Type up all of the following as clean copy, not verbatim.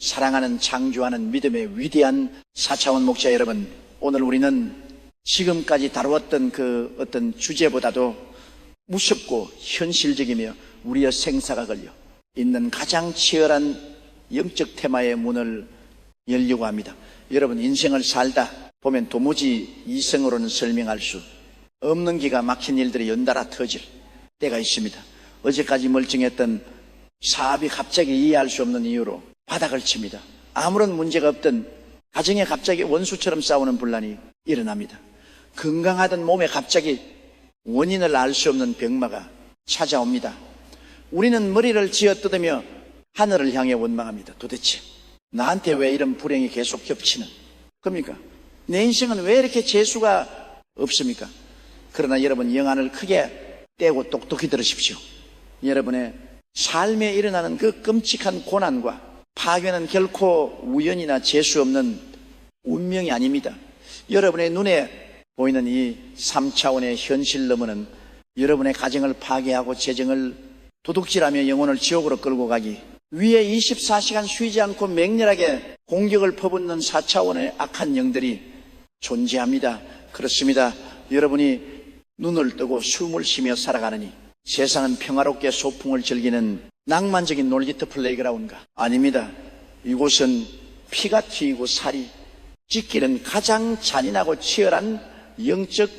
사랑하는 창조하는 믿음의 위대한 4차원 목자 여러분, 오늘 우리는 지금까지 다루었던 그 어떤 주제보다도 무섭고 현실적이며 우리의 생사가 걸려 있는 가장 치열한 영적 테마의 문을 열려고 합니다. 여러분, 인생을 살다 보면 도무지 이성으로는 설명할 수 없는 기가 막힌 일들이 연달아 터질 때가 있습니다. 어제까지 멀쩡했던 사업이 갑자기 이해할 수 없는 이유로 바닥을 칩니다. 아무런 문제가 없던 가정에 갑자기 원수처럼 싸우는 분란이 일어납니다. 건강하던 몸에 갑자기 원인을 알 수 없는 병마가 찾아옵니다. 우리는 머리를 쥐어뜯으며 하늘을 향해 원망합니다. 도대체 나한테 왜 이런 불행이 계속 겹치는 겁니까? 내 인생은 왜 이렇게 재수가 없습니까? 그러나 여러분, 영안을 크게 떼고 똑똑히 들으십시오. 여러분의 삶에 일어나는 그 끔찍한 고난과 파괴는 결코 우연이나 재수 없는 운명이 아닙니다. 여러분의 눈에 보이는 이 3차원의 현실 너머는 여러분의 가정을 파괴하고 재정을 도둑질하며 영혼을 지옥으로 끌고 가기 위에 24시간 쉬지 않고 맹렬하게 공격을 퍼붓는 4차원의 악한 영들이 존재합니다. 그렇습니다. 여러분이 눈을 뜨고 숨을 쉬며 살아가느니 세상은 평화롭게 소풍을 즐기는 낭만적인 놀이터 플레이그라운드가 아닙니다. 이곳은 피가 튀고 살이 찢기는 가장 잔인하고 치열한 영적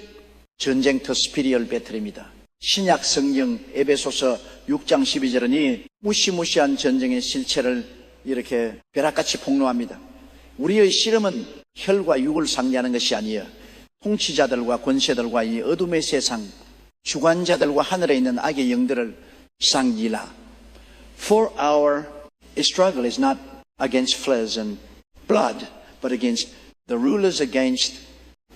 전쟁터 스피리얼 배틀입니다. 신약 성경 에베소서 6장 12절은 이 무시무시한 전쟁의 실체를 이렇게 벼락같이 폭로합니다. 우리의 씨름은 혈과 육을 상대하는 것이 아니에요. 통치자들과 권세들과 이 어둠의 세상 주관자들과 하늘에 있는 악의 영들을 상기라. For our struggle is not against flesh and blood, but against the rulers, against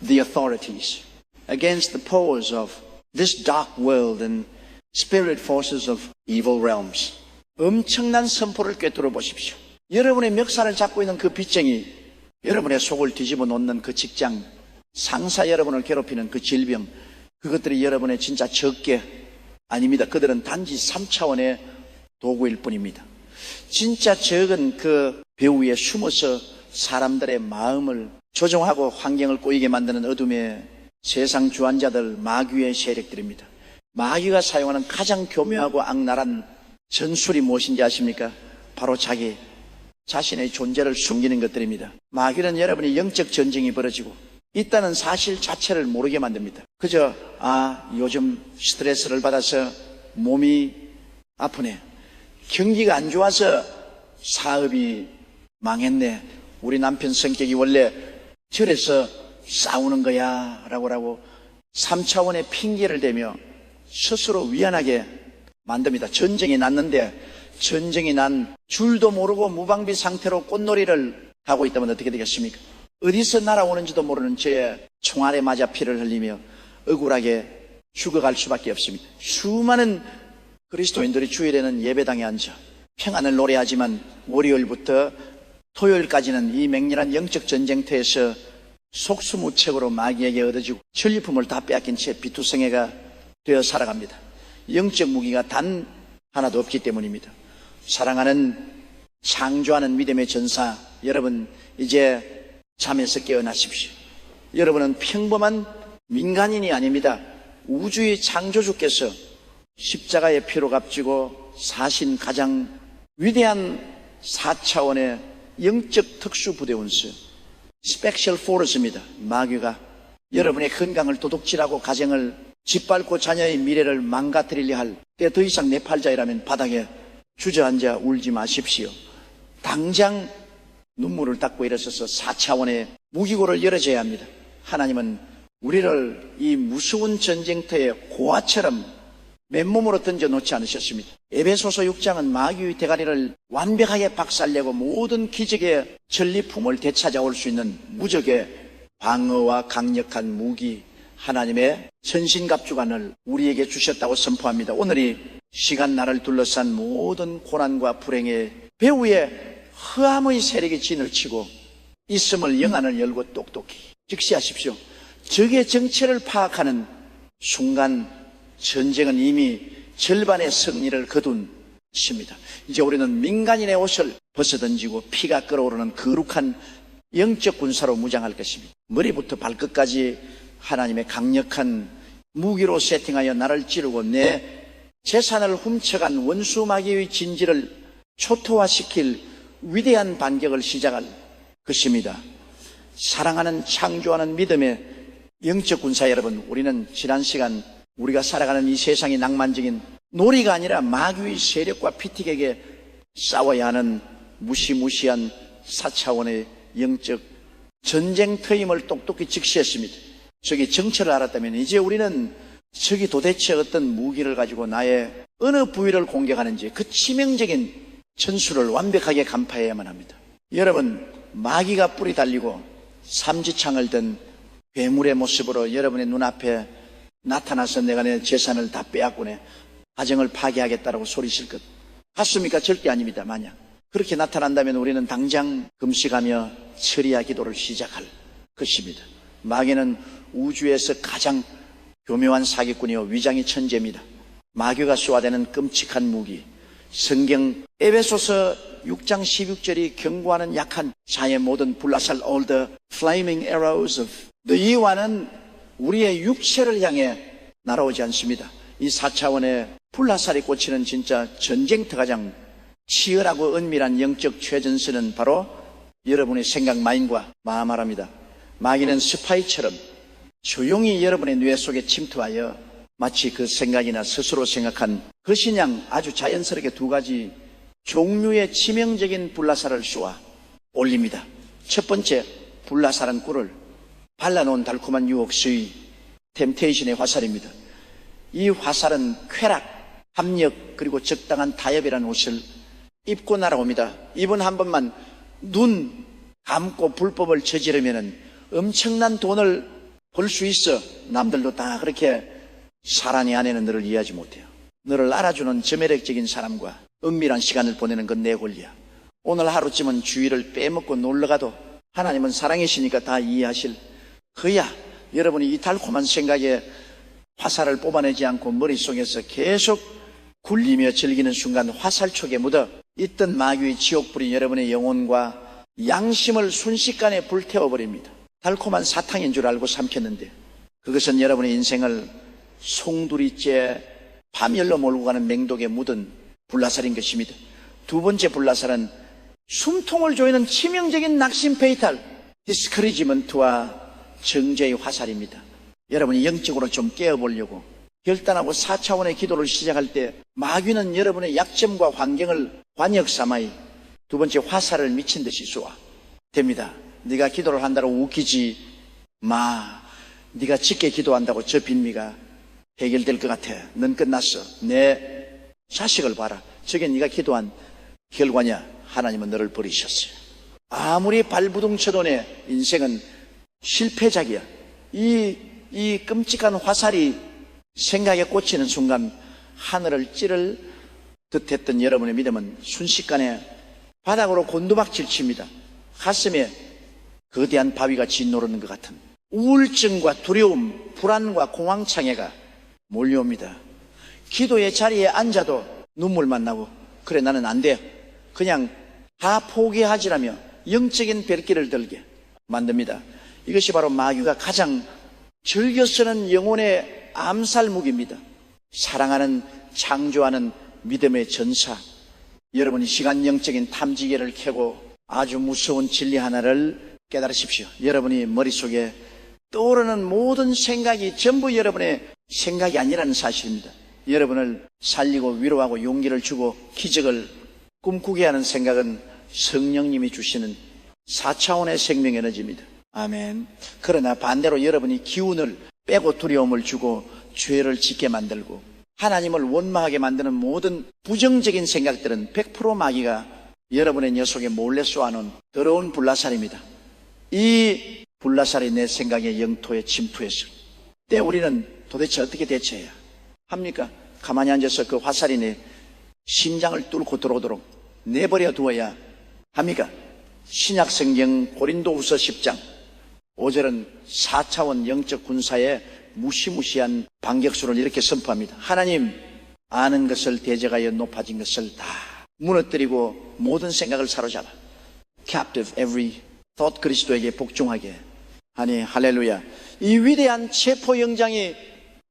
the authorities, against the powers of this dark world and spirit forces of evil realms. 엄청난 선포를 꿰뚫어 보십시오. 여러분의 멱살을 잡고 있는 그 빚쟁이, 여러분의 속을 뒤집어 놓는 그 직장, 상사 여러분을 괴롭히는 그 질병, 그것들이 여러분의 진짜 적게 아닙니다. 그들은 단지 3차원의 도구일 뿐입니다. 진짜 적은 그 벼 위에 숨어서 사람들의 마음을 조종하고 환경을 꼬이게 만드는 어둠의 세상 주관자들, 마귀의 세력들입니다. 마귀가 사용하는 가장 교묘하고 악랄한 전술이 무엇인지 아십니까? 바로 자기 자신의 존재를 숨기는 것들입니다. 마귀는 여러분이 영적 전쟁이 벌어지고 있다는 사실 자체를 모르게 만듭니다. 그저 요즘 스트레스를 받아서 몸이 아프네, 경기가 안 좋아서 사업이 망했네, 우리 남편 성격이 원래 저래서 싸우는 거야 라고 3차원의 핑계를 대며 스스로 위안하게 만듭니다. 전쟁이 났는데 전쟁이 난 줄도 모르고 무방비 상태로 꽃놀이를 하고 있다면 어떻게 되겠습니까? 어디서 날아오는지도 모르는 저의 총알에 맞아 피를 흘리며 억울하게 죽어갈 수밖에 없습니다. 수많은 그리스도인들이 주일에는 예배당에 앉아 평안을 노래하지만 월요일부터 토요일까지는 이 맹렬한 영적 전쟁터에서 속수무책으로 마귀에게 얻어지고 전리품을 다 빼앗긴 채 비투성애가 되어 살아갑니다. 영적 무기가 단 하나도 없기 때문입니다. 사랑하는 창조하는 믿음의 전사 여러분, 이제 잠에서 깨어나십시오. 여러분은 평범한 민간인이 아닙니다. 우주의 창조주께서 십자가의 피로 값지고 사신 가장 위대한 4차원의 영적 특수부대원수 스펙셜 포르스입니다. 마귀가 여러분의 건강을 도둑질하고 가정을 짓밟고 자녀의 미래를 망가뜨리려 할 때 더 이상 내 팔자이라면 바닥에 주저앉아 울지 마십시오. 당장 눈물을 닦고 일어서서 4차원의 무기고를 열어줘야 합니다. 하나님은 우리를 이 무서운 전쟁터에 고아처럼 맨몸으로 던져놓지 않으셨습니다. 에베소서 6장은 마귀의 대가리를 완벽하게 박살내고 모든 기적의 전리품을 되찾아올 수 있는 무적의 방어와 강력한 무기, 하나님의 천신갑주관을 우리에게 주셨다고 선포합니다. 오늘이 시간 나를 둘러싼 모든 고난과 불행의 배후에 허함의 세력이 진을 치고 있음을 영안을 열고 똑똑히 직시하십시오. 적의 정체를 파악하는 순간 전쟁은 이미 절반의 승리를 거둔 것입니다. 이제 우리는 민간인의 옷을 벗어던지고 피가 끓어오르는 거룩한 영적 군사로 무장할 것입니다. 머리부터 발끝까지 하나님의 강력한 무기로 세팅하여 나를 찌르고 내 재산을 훔쳐간 원수 마귀의 진지를 초토화시킬 위대한 반격을 시작할 것입니다. 사랑하는 창조하는 믿음의 영적 군사 여러분, 우리는 지난 시간 우리가 살아가는 이 세상이 낭만적인 놀이가 아니라 마귀의 세력과 피틱에게 싸워야 하는 무시무시한 4차원의 영적 전쟁터임을 똑똑히 직시했습니다. 저기 정체를 알았다면 이제 우리는 저기 도대체 어떤 무기를 가지고 나의 어느 부위를 공격하는지 그 치명적인 전술을 완벽하게 간파해야만 합니다. 여러분, 마귀가 뿔이 달리고 삼지창을 든 괴물의 모습으로 여러분의 눈앞에 나타나서 내가 내 재산을 다 빼앗고네 가정을 파괴하겠다라고 소리칠 것 같습니까? 절대 아닙니다. 만약 그렇게 나타난다면 우리는 당장 금식하며 철야 기도를 시작할 것입니다. 마귀는 우주에서 가장 교묘한 사기꾼이요 위장의 천재입니다. 마귀가 쏘아대는 끔찍한 무기, 성경 에베소서 6장 16절이 경고하는 약한 자의 모든 불나살 all the flaming arrows of the 이와는 우리의 육체를 향해 날아오지 않습니다. 이 4차원의 불나살이 꽂히는 진짜 전쟁터 가장 치열하고 은밀한 영적 최전선은 바로 여러분의 생각 마인과 마음하랍니다. 마귀는 스파이처럼 조용히 여러분의 뇌 속에 침투하여 마치 그 생각이나 스스로 생각한 것이냥 아주 자연스럽게 두 가지 종류의 치명적인 불나살을 쏘아 올립니다. 첫 번째, 불나살은 꿀을 발라놓은 달콤한 유혹수의 템테이션의 화살입니다. 이 화살은 쾌락, 합력, 그리고 적당한 타협이라는 옷을 입고 날아옵니다. 이번 한 번만 눈 감고 불법을 저지르면 엄청난 돈을 벌 수 있어. 남들도 다 그렇게 사랑의 아내는 너를 이해하지 못해요. 너를 알아주는 저매력적인 사람과 은밀한 시간을 보내는 건 내 권리야. 오늘 하루쯤은 주의를 빼먹고 놀러가도 하나님은 사랑이시니까 다 이해하실 그야. 여러분이 이 달콤한 생각에 화살을 뽑아내지 않고 머릿속에서 계속 굴리며 즐기는 순간 화살촉에 묻어 있던 마귀의 지옥불이 여러분의 영혼과 양심을 순식간에 불태워버립니다. 달콤한 사탕인 줄 알고 삼켰는데 그것은 여러분의 인생을 송두리째 파멸로 몰고 가는 맹독에 묻은 불나살인 것입니다. 두 번째 불나살은 숨통을 조이는 치명적인 낙심 페이탈 디스커리지먼트와 정죄의 화살입니다. 여러분이 영적으로 좀 깨어보려고 결단하고 4차원의 기도를 시작할 때 마귀는 여러분의 약점과 환경을 관역 삼아이 두 번째 화살을 미친 듯이 쏘아 됩니다. 네가 기도를 한다고 웃기지 마. 네가 짙게 기도한다고 저 빈미가 해결될 것 같아. 넌 끝났어. 내 자식을 봐라. 저게 네가 기도한 결과냐. 하나님은 너를 버리셨어요. 아무리 발부둥 쳐도 내 인생은 실패작이야. 이 끔찍한 화살이 생각에 꽂히는 순간 하늘을 찌를 듯했던 여러분의 믿음은 순식간에 바닥으로 곤두박질 칩니다. 가슴에 거대한 바위가 짓누르는 것 같은 우울증과 두려움, 불안과 공황장애가 몰려옵니다. 기도의 자리에 앉아도 눈물만 나고 그래 나는 안 돼. 그냥 다 포기하지라며 영적인 별길을 들게 만듭니다. 이것이 바로 마귀가 가장 즐겨 쓰는 영혼의 암살 무기입니다. 사랑하는 창조하는 믿음의 전사, 여러분이 시간 영적인 탐지기를 켜고 아주 무서운 진리 하나를 깨달으십시오. 여러분이 머릿속에 떠오르는 모든 생각이 전부 여러분의 생각이 아니라는 사실입니다. 여러분을 살리고 위로하고 용기를 주고 기적을 꿈꾸게 하는 생각은 성령님이 주시는 4차원의 생명 에너지입니다. 아멘. 그러나 반대로 여러분이 기운을 빼고 두려움을 주고 죄를 짓게 만들고 하나님을 원망하게 만드는 모든 부정적인 생각들은 100% 마귀가 여러분의 녀석에 몰래 쏘아놓은 더러운 불나살입니다. 이 불나살이 내 생각의 영토에 침투했어요. 그때 우리는 도대체 어떻게 대처해야 합니까? 가만히 앉아서 그 화살이 내 심장을 뚫고 들어오도록 내버려 두어야 합니까? 신약성경 고린도후서 10장 5절은 4차원 영적 군사의 무시무시한 반격수를 이렇게 선포합니다. 하나님 아는 것을 대적하여 높아진 것을 다 무너뜨리고 모든 생각을 사로잡아 captive every thought, 그리스도에게 복종하게 하니 할렐루야. 이 위대한 체포 영장이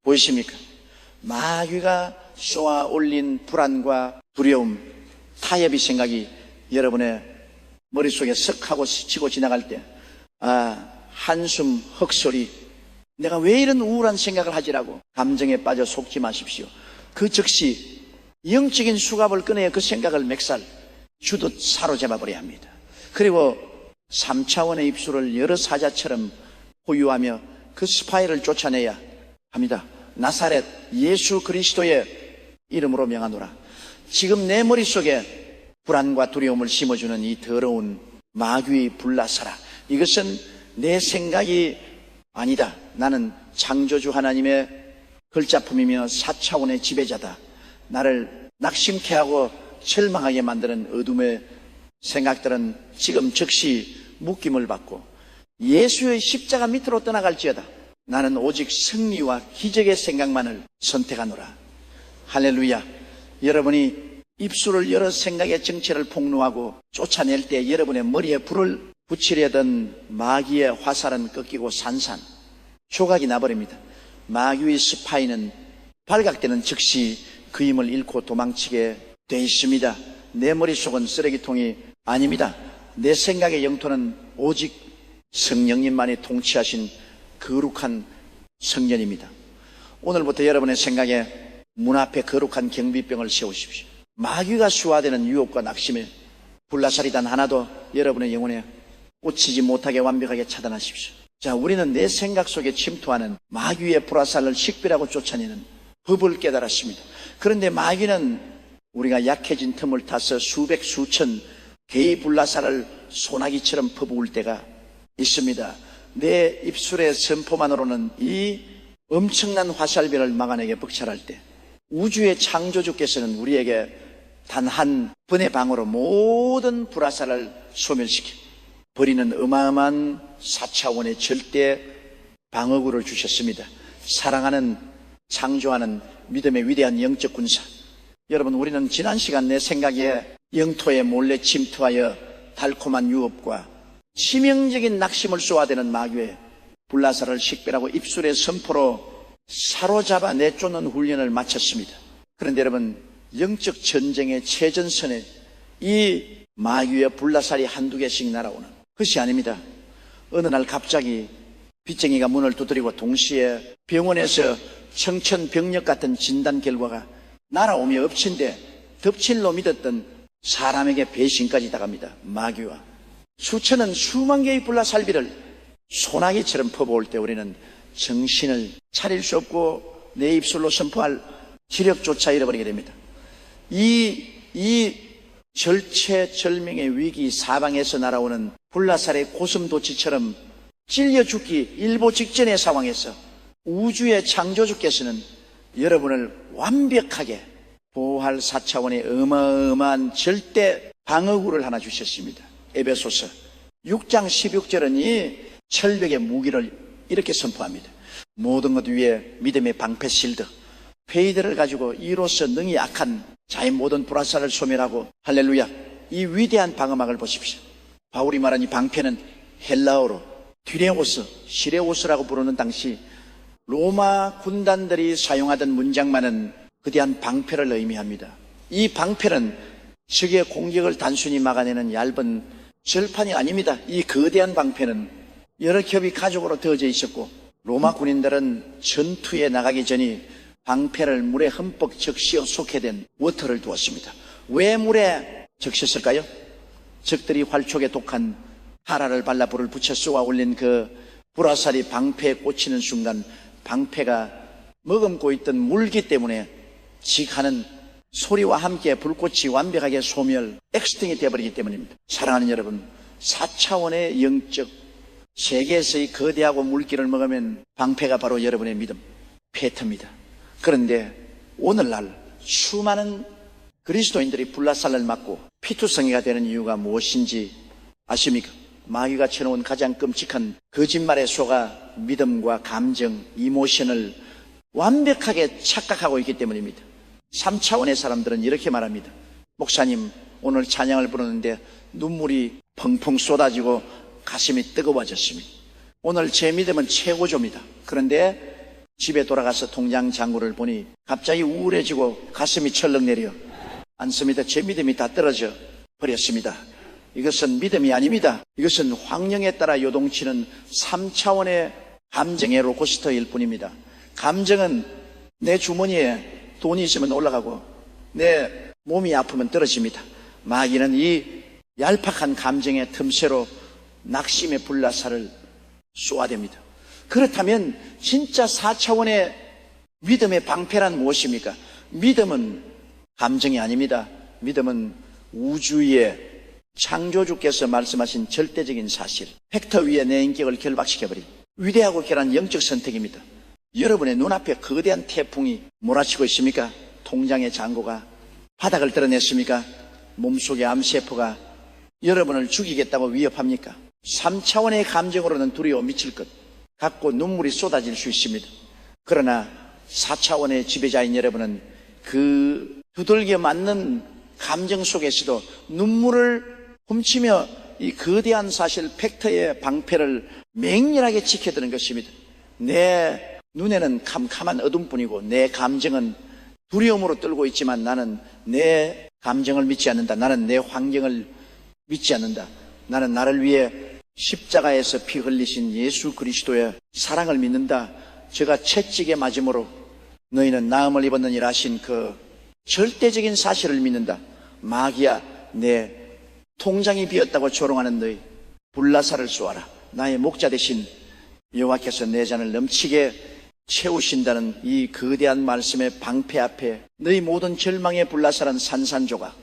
보이십니까? 마귀가 쏘아 올린 불안과 두려움, 타협의 생각이 여러분의 머릿속에 쓱 하고 스치고 지나갈 때 한숨, 헉소리, 내가 왜 이런 우울한 생각을 하지라고 감정에 빠져 속지 마십시오. 그 즉시 영적인 수갑을 꺼내어 그 생각을 멱살 주듯 사로잡아 버려야 합니다. 그리고 3차원의 입술을 여러 사자처럼 호유하며 그 스파이를 쫓아내야 합니다. 나사렛 예수 그리스도의 이름으로 명하노라. 지금 내 머릿속에 불안과 두려움을 심어주는 이 더러운 마귀의 불나사라, 이것은 내 생각이 아니다. 나는 창조주 하나님의 걸작품이며 4차원의 지배자다. 나를 낙심케 하고 절망하게 만드는 어둠의 생각들은 지금 즉시 묶임을 받고 예수의 십자가 밑으로 떠나갈지어다. 나는 오직 승리와 기적의 생각만을 선택하노라. 할렐루야. 여러분이 입술을 열어 생각의 정체를 폭로하고 쫓아낼 때 여러분의 머리에 불을 붙이려던 마귀의 화살은 꺾이고 산산 조각이 나버립니다. 마귀의 스파이는 발각되는 즉시 그 힘을 잃고 도망치게 돼 있습니다. 내 머릿속은 쓰레기통이 아닙니다. 내 생각의 영토는 오직 성령님만이 통치하신 거룩한 성년입니다. 오늘부터 여러분의 생각에 문 앞에 거룩한 경비병을 세우십시오. 마귀가 수화되는 유혹과 낙심에 불나사리 단 하나도 여러분의 영혼에 꽂히지 못하게 완벽하게 차단하십시오. 자, 우리는 내 생각 속에 침투하는 마귀의 불화살을 식별하고 쫓아내는 법을 깨달았습니다. 그런데 마귀는 우리가 약해진 틈을 타서 수백 수천 개의 불나살을 소나기처럼 퍼부을 때가 있습니다. 내 입술의 선포만으로는 이 엄청난 화살비를 막아내게 벅찰할 때 우주의 창조주께서는 우리에게 단 한 번의 방으로 모든 불화살을 소멸시켜 버리는 어마어마한 4차원의 절대 방어구를 주셨습니다. 사랑하는 창조하는 믿음의 위대한 영적 군사 여러분, 우리는 지난 시간 내 생각에 영토에 몰래 침투하여 달콤한 유업과 치명적인 낙심을 쏘아대는 마귀의 불나사를 식별하고 입술의 선포로 사로잡아 내쫓는 훈련을 마쳤습니다. 그런데 여러분, 영적 전쟁의 최전선에 이 마귀의 불나살이 한두 개씩 날아오는 것이 아닙니다. 어느 날 갑자기 빚쟁이가 문을 두드리고 동시에 병원에서 청천벽력 같은 진단 결과가 날아오며 엎친데 덮칠로 믿었던 사람에게 배신까지 당합니다. 마귀와 수천은 수만 개의 불나살비를 소나기처럼 퍼부을 때 우리는 정신을 차릴 수 없고 내 입술로 선포할 기력조차 잃어버리게 됩니다. 이 절체절명의 위기, 사방에서 날아오는 불나살의 고슴도치처럼 찔려 죽기 일보 직전의 상황에서 우주의 창조주께서는 여러분을 완벽하게 보호할 4차원의 어마어마한 절대 방어구를 하나 주셨습니다. 에베소서 6장 16절은 이 철벽의 무기를 이렇게 선포합니다. 모든 것 위에 믿음의 방패 실드, 페이드를 가지고 이로써 능히 악한 자의 모든 불화살을 소멸하고 할렐루야. 이 위대한 방어막을 보십시오. 바울이 말한 이 방패는 헬라어로 듀레오스, 시레오스라고 부르는 당시 로마 군단들이 사용하던 문장만은 거대한 방패를 의미합니다. 이 방패는 적의 공격을 단순히 막아내는 얇은 절판이 아닙니다. 이 거대한 방패는 여러 겹이 가죽으로 되어져 있었고 로마 군인들은 전투에 나가기 전에 방패를 물에 흠뻑 적시어 속해된 워터를 두었습니다. 왜 물에 적셨을까요? 적들이 활촉에 독한 하라를 발라 불을 붙여 쏘아 올린 그 불화살이 방패에 꽂히는 순간 방패가 머금고 있던 물기 때문에 직하는 소리와 함께 불꽃이 완벽하게 소멸, 엑스팅이 되어버리기 때문입니다. 사랑하는 여러분, 4차원의 영적 세계에서의 거대하고 물기를 먹으면 방패가 바로 여러분의 믿음, 페트입니다. 그런데 오늘날 수많은 그리스도인들이 불나살을 맞고 피투성이가 되는 이유가 무엇인지 아십니까? 마귀가 쳐놓은 가장 끔찍한 거짓말에 속아 믿음과 감정, 이모션을 완벽하게 착각하고 있기 때문입니다. 3차원의 사람들은 이렇게 말합니다. 목사님, 오늘 찬양을 부르는데 눈물이 펑펑 쏟아지고 가슴이 뜨거워졌습니다. 오늘 제 믿음은 최고조입니다. 그런데 집에 돌아가서 통장 잔고를 보니 갑자기 우울해지고 가슴이 철렁 내려 앉습니다. 제 믿음이 다 떨어져 버렸습니다. 이것은 믿음이 아닙니다. 이것은 황령에 따라 요동치는 3차원의 감정의 롤코스터일 뿐입니다. 감정은 내 주머니에 돈이 있으면 올라가고 내 몸이 아프면 떨어집니다. 마귀는 이 얄팍한 감정의 틈새로 낙심의 불나사를 쏘아댑니다. 그렇다면 진짜 4차원의 믿음의 방패란 무엇입니까? 믿음은 감정이 아닙니다. 믿음은 우주의 창조주께서 말씀하신 절대적인 사실, 팩터 위에 내 인격을 결박시켜버린 위대하고 결한 영적 선택입니다. 여러분의 눈앞에 거대한 태풍이 몰아치고 있습니까? 통장의 잔고가 바닥을 드러냈습니까? 몸속의 암세포가 여러분을 죽이겠다고 위협합니까? 3차원의 감정으로는 두려워 미칠 것 같고 눈물이 쏟아질 수 있습니다. 그러나 4차원의 지배자인 여러분은 그 두들겨 맞는 감정 속에서도 눈물을 훔치며 이 거대한 사실 팩터의 방패를 맹렬하게 지켜드는 것입니다. 내 눈에는 캄캄한 어둠뿐이고 내 감정은 두려움으로 떨고 있지만 나는 내 감정을 믿지 않는다. 나는 내 환경을 믿지 않는다. 나는 나를 위해 십자가에서 피 흘리신 예수 그리스도의 사랑을 믿는다. 제가 채찍에 맞음으로 너희는 나음을 입었느니라 하신 그 절대적인 사실을 믿는다. 마귀야, 내 통장이 비었다고 조롱하는 너희 불나사를 쏘아라. 나의 목자 대신 여호와께서 내 잔을 넘치게 채우신다는 이 거대한 말씀의 방패 앞에 너희 모든 절망의 불나사란 산산조각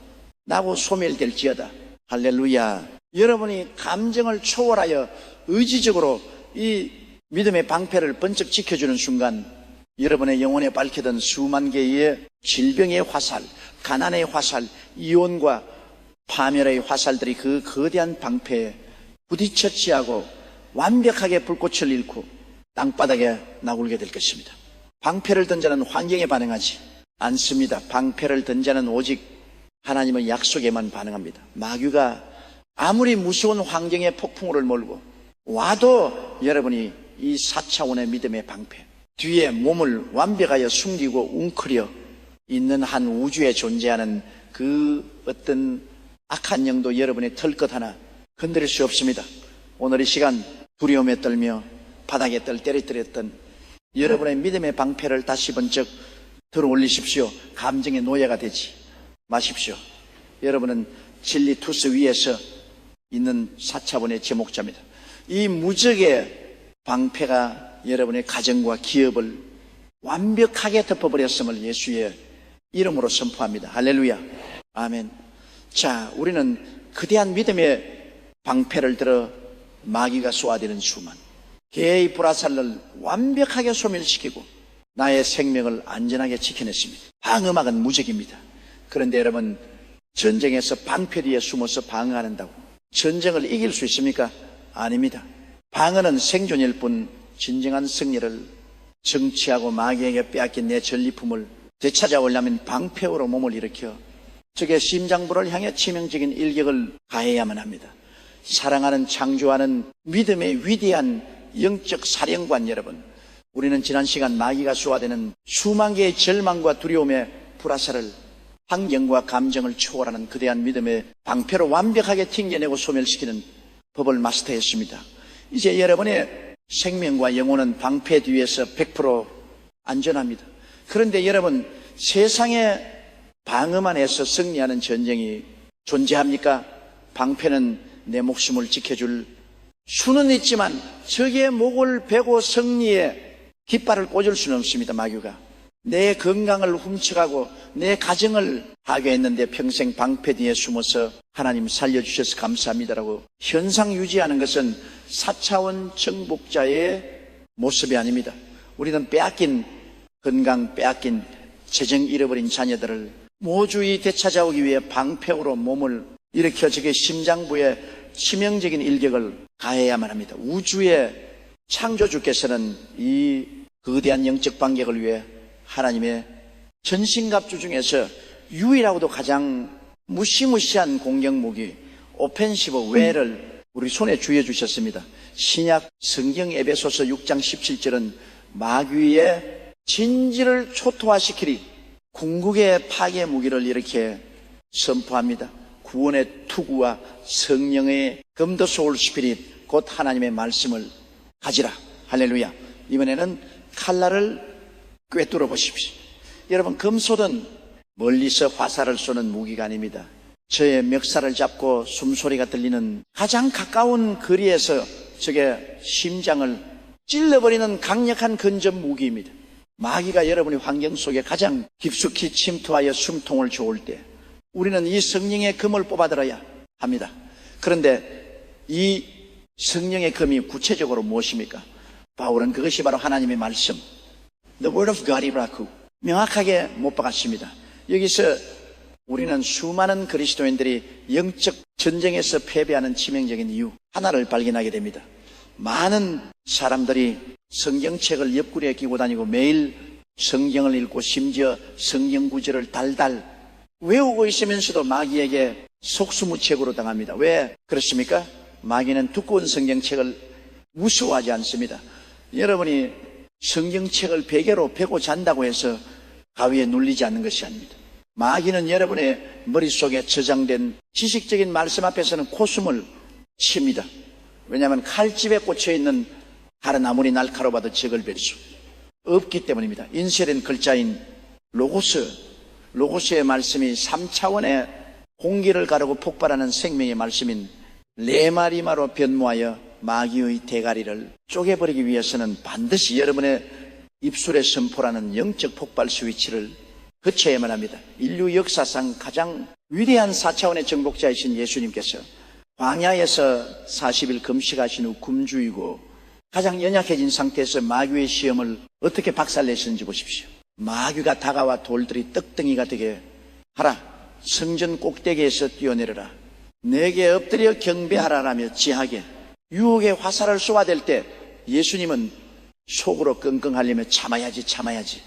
나고 소멸될지어다. 할렐루야. 여러분이 감정을 초월하여 의지적으로 이 믿음의 방패를 번쩍 지켜주는 순간 여러분의 영혼에 밝혀던 수만 개의 질병의 화살, 가난의 화살, 이혼과 파멸의 화살들이 그 거대한 방패에 부딪혀 취하고 완벽하게 불꽃을 잃고 땅바닥에 나굴게 될 것입니다. 방패를 든 자는 환경에 반응하지 않습니다. 방패를 든 자는 오직 하나님의 약속에만 반응합니다. 마귀가 아무리 무서운 환경의 폭풍우를 몰고 와도 여러분이 이 4차원의 믿음의 방패 뒤에 몸을 완벽하여 숨기고 웅크려 있는 한 우주에 존재하는 그 어떤 악한 영도 여러분의 털끝 하나 건드릴 수 없습니다. 오늘 이 시간 두려움에 떨며 바닥에 떨때렸던 여러분의 믿음의 방패를 다시 번쩍 들어 올리십시오. 감정의 노예가 되지 마십시오. 여러분은 진리 투스 위에서 있는 4차원의 제목자입니다. 이 무적의 방패가 여러분의 가정과 기업을 완벽하게 덮어버렸음을 예수의 이름으로 선포합니다. 할렐루야. 아멘. 자, 우리는 거대한 믿음의 방패를 들어 마귀가 쏘아대는 수만 개의 불화살을 완벽하게 소멸시키고 나의 생명을 안전하게 지켜냈습니다. 방어막은 무적입니다. 그런데 여러분, 전쟁에서 방패 뒤에 숨어서 방어한다고 전쟁을 이길 수 있습니까? 아닙니다. 방어는 생존일 뿐 진정한 승리를 정치하고 마귀에게 빼앗긴 내 전리품을 되찾아오려면 방패로 몸을 일으켜 적의 심장부를 향해 치명적인 일격을 가해야만 합니다. 사랑하는 창조하는 믿음의 위대한 영적 사령관 여러분, 우리는 지난 시간 마귀가 쏘아대는 수만 개의 절망과 두려움의 불화살을 환경과 감정을 초월하는 거대한 믿음의 방패로 완벽하게 튕겨내고 소멸시키는 법을 마스터했습니다. 이제 여러분의 생명과 영혼은 방패 뒤에서 100% 안전합니다. 그런데 여러분, 세상에 방어만 해서 승리하는 전쟁이 존재합니까? 방패는 내 목숨을 지켜줄 수는 있지만 적의 목을 베고 승리에 깃발을 꽂을 수는 없습니다. 마귀가 내 건강을 훔쳐가고 내 가정을 파괴했는데 평생 방패 뒤에 숨어서 하나님 살려주셔서 감사합니다라고 현상 유지하는 것은 4차원 정복자의 모습이 아닙니다. 우리는 빼앗긴 건강, 빼앗긴 재정 잃어버린 자녀들을 모조리 되찾아오기 위해 방패로 몸을 일으켜 적의 심장부에 치명적인 일격을 가해야만 합니다. 우주의 창조주께서는 이 거대한 영적 반격을 위해 하나님의 전신갑주 중에서 유일하고도 가장 무시무시한 공격무기 오펜시브 웨를 우리 손에 쥐어주셨습니다. 신약 성경 에베소서 6장 17절은 마귀의 진지를 초토화시키리 궁극의 파괴 무기를 이렇게 선포합니다. 구원의 투구와 성령의 검더 소울 스피릿 곧 하나님의 말씀을 가지라. 할렐루야. 이번에는 칼날을 꿰뚫어 보십시오. 여러분, 금소는 멀리서 화살을 쏘는 무기가 아닙니다. 저의 멱살을 잡고 숨소리가 들리는 가장 가까운 거리에서 저게 심장을 찔러버리는 강력한 근접 무기입니다. 마귀가 여러분의 환경 속에 가장 깊숙이 침투하여 숨통을 조을 때 우리는 이 성령의 금을 뽑아들어야 합니다. 그런데 이 성령의 금이 구체적으로 무엇입니까? 바울은 그것이 바로 하나님의 말씀, The Word of God이라고 명확하게 못 박았습니다. 여기서 우리는 수많은 그리스도인들이 영적 전쟁에서 패배하는 치명적인 이유 하나를 발견하게 됩니다. 많은 사람들이 성경책을 옆구리에 끼고 다니고 매일 성경을 읽고 심지어 성경 구절을 달달 외우고 있으면서도 마귀에게 속수무책으로 당합니다. 왜 그렇습니까? 마귀는 두꺼운 성경책을 무서워하지 않습니다. 여러분이 성경책을 베개로 베고 잔다고 해서 가위에 눌리지 않는 것이 아닙니다. 마귀는 여러분의 머릿속에 저장된 지식적인 말씀 앞에서는 코숨을 칩니다. 왜냐하면 칼집에 꽂혀있는 칼은 아무리 날카로워도 적을 뵐 수 없기 때문입니다. 인쇄된 글자인 로고스의 말씀이 3차원의 공기를 가르고 폭발하는 생명의 말씀인 레마리마로 변모하여 마귀의 대가리를 쪼개버리기 위해서는 반드시 여러분의 입술에 선포라는 영적 폭발 스위치를 거쳐야만 합니다. 인류 역사상 가장 위대한 4차원의 정복자이신 예수님께서 광야에서 40일 금식하신 후 굶주리고 가장 연약해진 상태에서 마귀의 시험을 어떻게 박살내셨는지 보십시오. 마귀가 다가와 돌들이 떡덩이가 되게 하라. 성전 꼭대기에서 뛰어내려라. 내게 엎드려 경배하라라며 지하게 유혹의 화살을 쏘아댈 때 예수님은 속으로 끙끙하려며 참아야지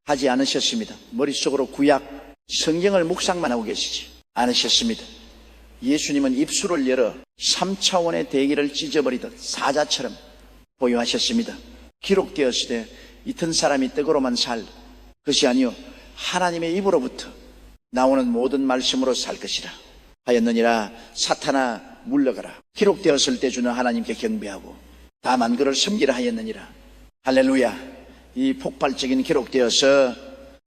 하지 않으셨습니다. 머릿속으로 구약 성경을 묵상만 하고 계시지 않으셨습니다. 예수님은 입술을 열어 3차원의 대기를 찢어버리듯 사자처럼 보유하셨습니다. 기록되었을 때 이튼 사람이 떡으로만 살 것이 아니요 하나님의 입으로부터 나오는 모든 말씀으로 살 것이라 하였느니라. 사탄아 물러가라. 기록되었을 때 주는 하나님께 경배하고 다만 그를 섬기라 하였느니라. 할렐루야. 이 폭발적인 기록되어서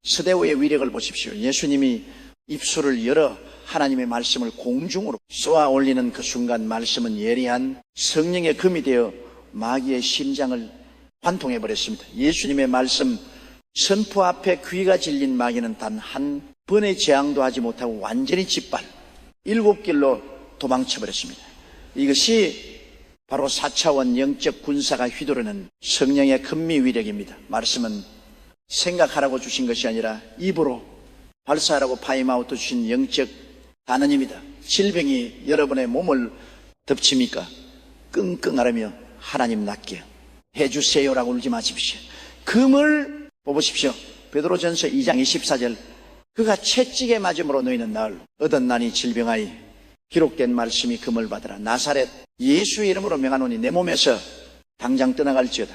스데오의 위력을 보십시오. 예수님이 입술을 열어 하나님의 말씀을 공중으로 쏘아 올리는 그 순간 말씀은 예리한 성령의 금이 되어 마귀의 심장을 관통해버렸습니다. 예수님의 말씀 선포 앞에 귀가 질린 마귀는 단 한 번의 재앙도 하지 못하고 완전히 짓발 7길로 도망쳐버렸습니다. 이것이 바로 4차원 영적 군사가 휘두르는 성령의 금미 위력입니다. 말씀은 생각하라고 주신 것이 아니라 입으로 발사하라고 파임아웃 주신 영적 단언입니다. 질병이 여러분의 몸을 덮칩니까? 끙끙하라며 하나님 낫게 해주세요라고 울지 마십시오. 금을 뽑으십시오. 베드로전서 2장 24절 그가 채찍에 맞음으로 너희는 나을 얻었나니 질병하이 기록된 말씀이 금을 받으라. 나사렛 예수의 이름으로 명하노니 내 몸에서 당장 떠나갈지어다.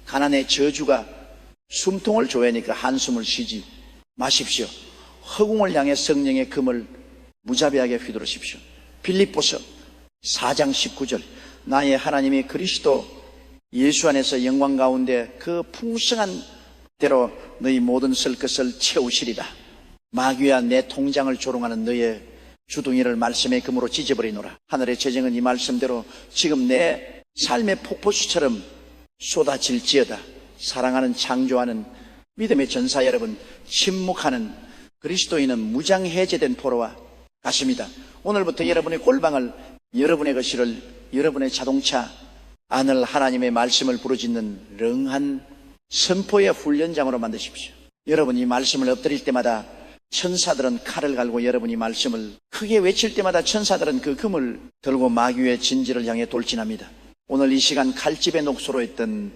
가난의 저주가 숨통을 조여니까 한숨을 쉬지 마십시오. 허공을 향해 성령의 금을 무자비하게 휘두르십시오. 빌립보서 4장 19절 나의 하나님이 그리스도 예수 안에서 영광 가운데 그 풍성한 대로 너희 모든 쓸 것을 채우시리라. 마귀와 내 통장을 조롱하는 너의 주둥이를 말씀의 금으로 찢어버리노라. 하늘의 재정은 이 말씀대로 지금 내 삶의 폭포수처럼 쏟아질지어다. 사랑하는 창조하는 믿음의 전사 여러분, 침묵하는 그리스도인은 무장해제된 포로와 같습니다. 오늘부터 여러분의 골방을, 여러분의 것을, 여러분의 자동차 안을 하나님의 말씀을 부르짖는 렁한 선포의 훈련장으로 만드십시오. 여러분이 말씀을 엎드릴 때마다 천사들은 칼을 갈고 여러분이 말씀을 크게 외칠 때마다 천사들은 그 금을 들고 마귀의 진지를 향해 돌진합니다. 오늘 이 시간 칼집의 녹소로 있던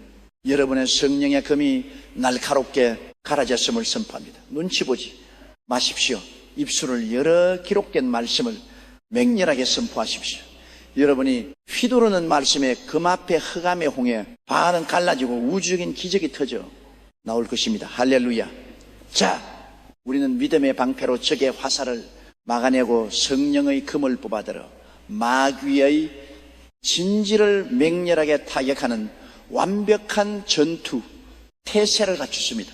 여러분의 성령의 금이 날카롭게 갈아졌음을 선포합니다. 눈치 보지 마십시오. 입술을 열어 기록된 말씀을 맹렬하게 선포하십시오. 여러분이 휘두르는 말씀에 금 앞에 흑암의 홍해, 반은 갈라지고 우주적인 기적이 터져 나올 것입니다. 할렐루야. 자, 우리는 믿음의 방패로 적의 화살을 막아내고 성령의 금을 뽑아들어 마귀의 진지를 맹렬하게 타격하는 완벽한 전투, 태세를 갖췄습니다.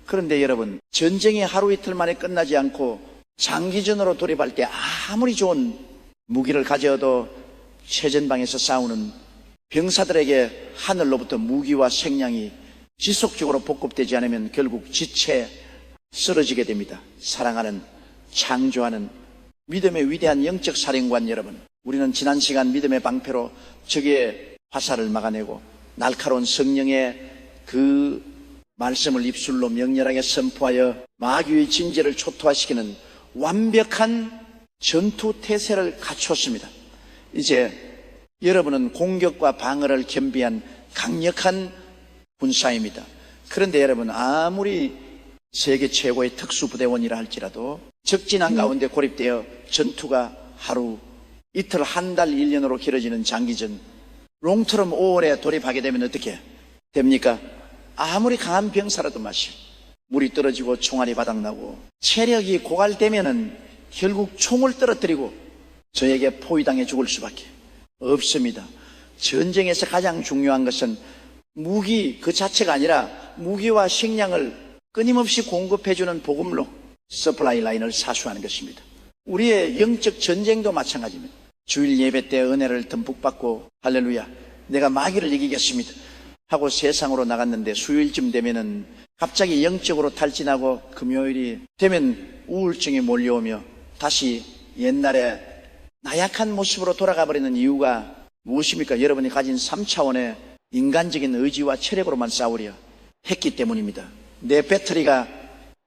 그런데 여러분, 전쟁이 하루 이틀 만에 끝나지 않고 장기전으로 돌입할 때 아무리 좋은 무기를 가져도 최전방에서 싸우는 병사들에게 하늘로부터 무기와 생량이 지속적으로 보급되지 않으면 결국 지체 쓰러지게 됩니다. 사랑하는, 창조하는 믿음의 위대한 영적 사령관 여러분, 우리는 지난 시간 믿음의 방패로 적의 화살을 막아내고 날카로운 성령의 그 말씀을 입술로 명렬하게 선포하여 마귀의 진지를 초토화시키는 완벽한 전투 태세를 갖췄습니다. 이제 여러분은 공격과 방어를 겸비한 강력한 군사입니다. 그런데 여러분, 아무리 세계 최고의 특수부대원이라 할지라도 적진한 가운데 고립되어 전투가 하루, 이틀, 한 달, 1년으로 길어지는 장기전, 롱트럼 5월에 돌입하게 되면 어떻게 됩니까? 아무리 강한 병사라도 마시오. 물이 떨어지고 총알이 바닥나고 체력이 고갈되면은 결국 총을 떨어뜨리고 저에게 포위당해 죽을 수밖에 없습니다. 전쟁에서 가장 중요한 것은 무기 그 자체가 아니라 무기와 식량을 끊임없이 공급해주는 복음로 서플라이 라인을 사수하는 것입니다. 우리의 영적 전쟁도 마찬가지입니다. 주일 예배 때 은혜를 듬뿍 받고 할렐루야, 내가 마귀를 이기겠습니다 하고 세상으로 나갔는데 수요일쯤 되면은 갑자기 영적으로 탈진하고 금요일이 되면 우울증이 몰려오며 다시 옛날에 나약한 모습으로 돌아가 버리는 이유가 무엇입니까? 여러분이 가진 3차원의 인간적인 의지와 체력으로만 싸우려 했기 때문입니다. 내 배터리가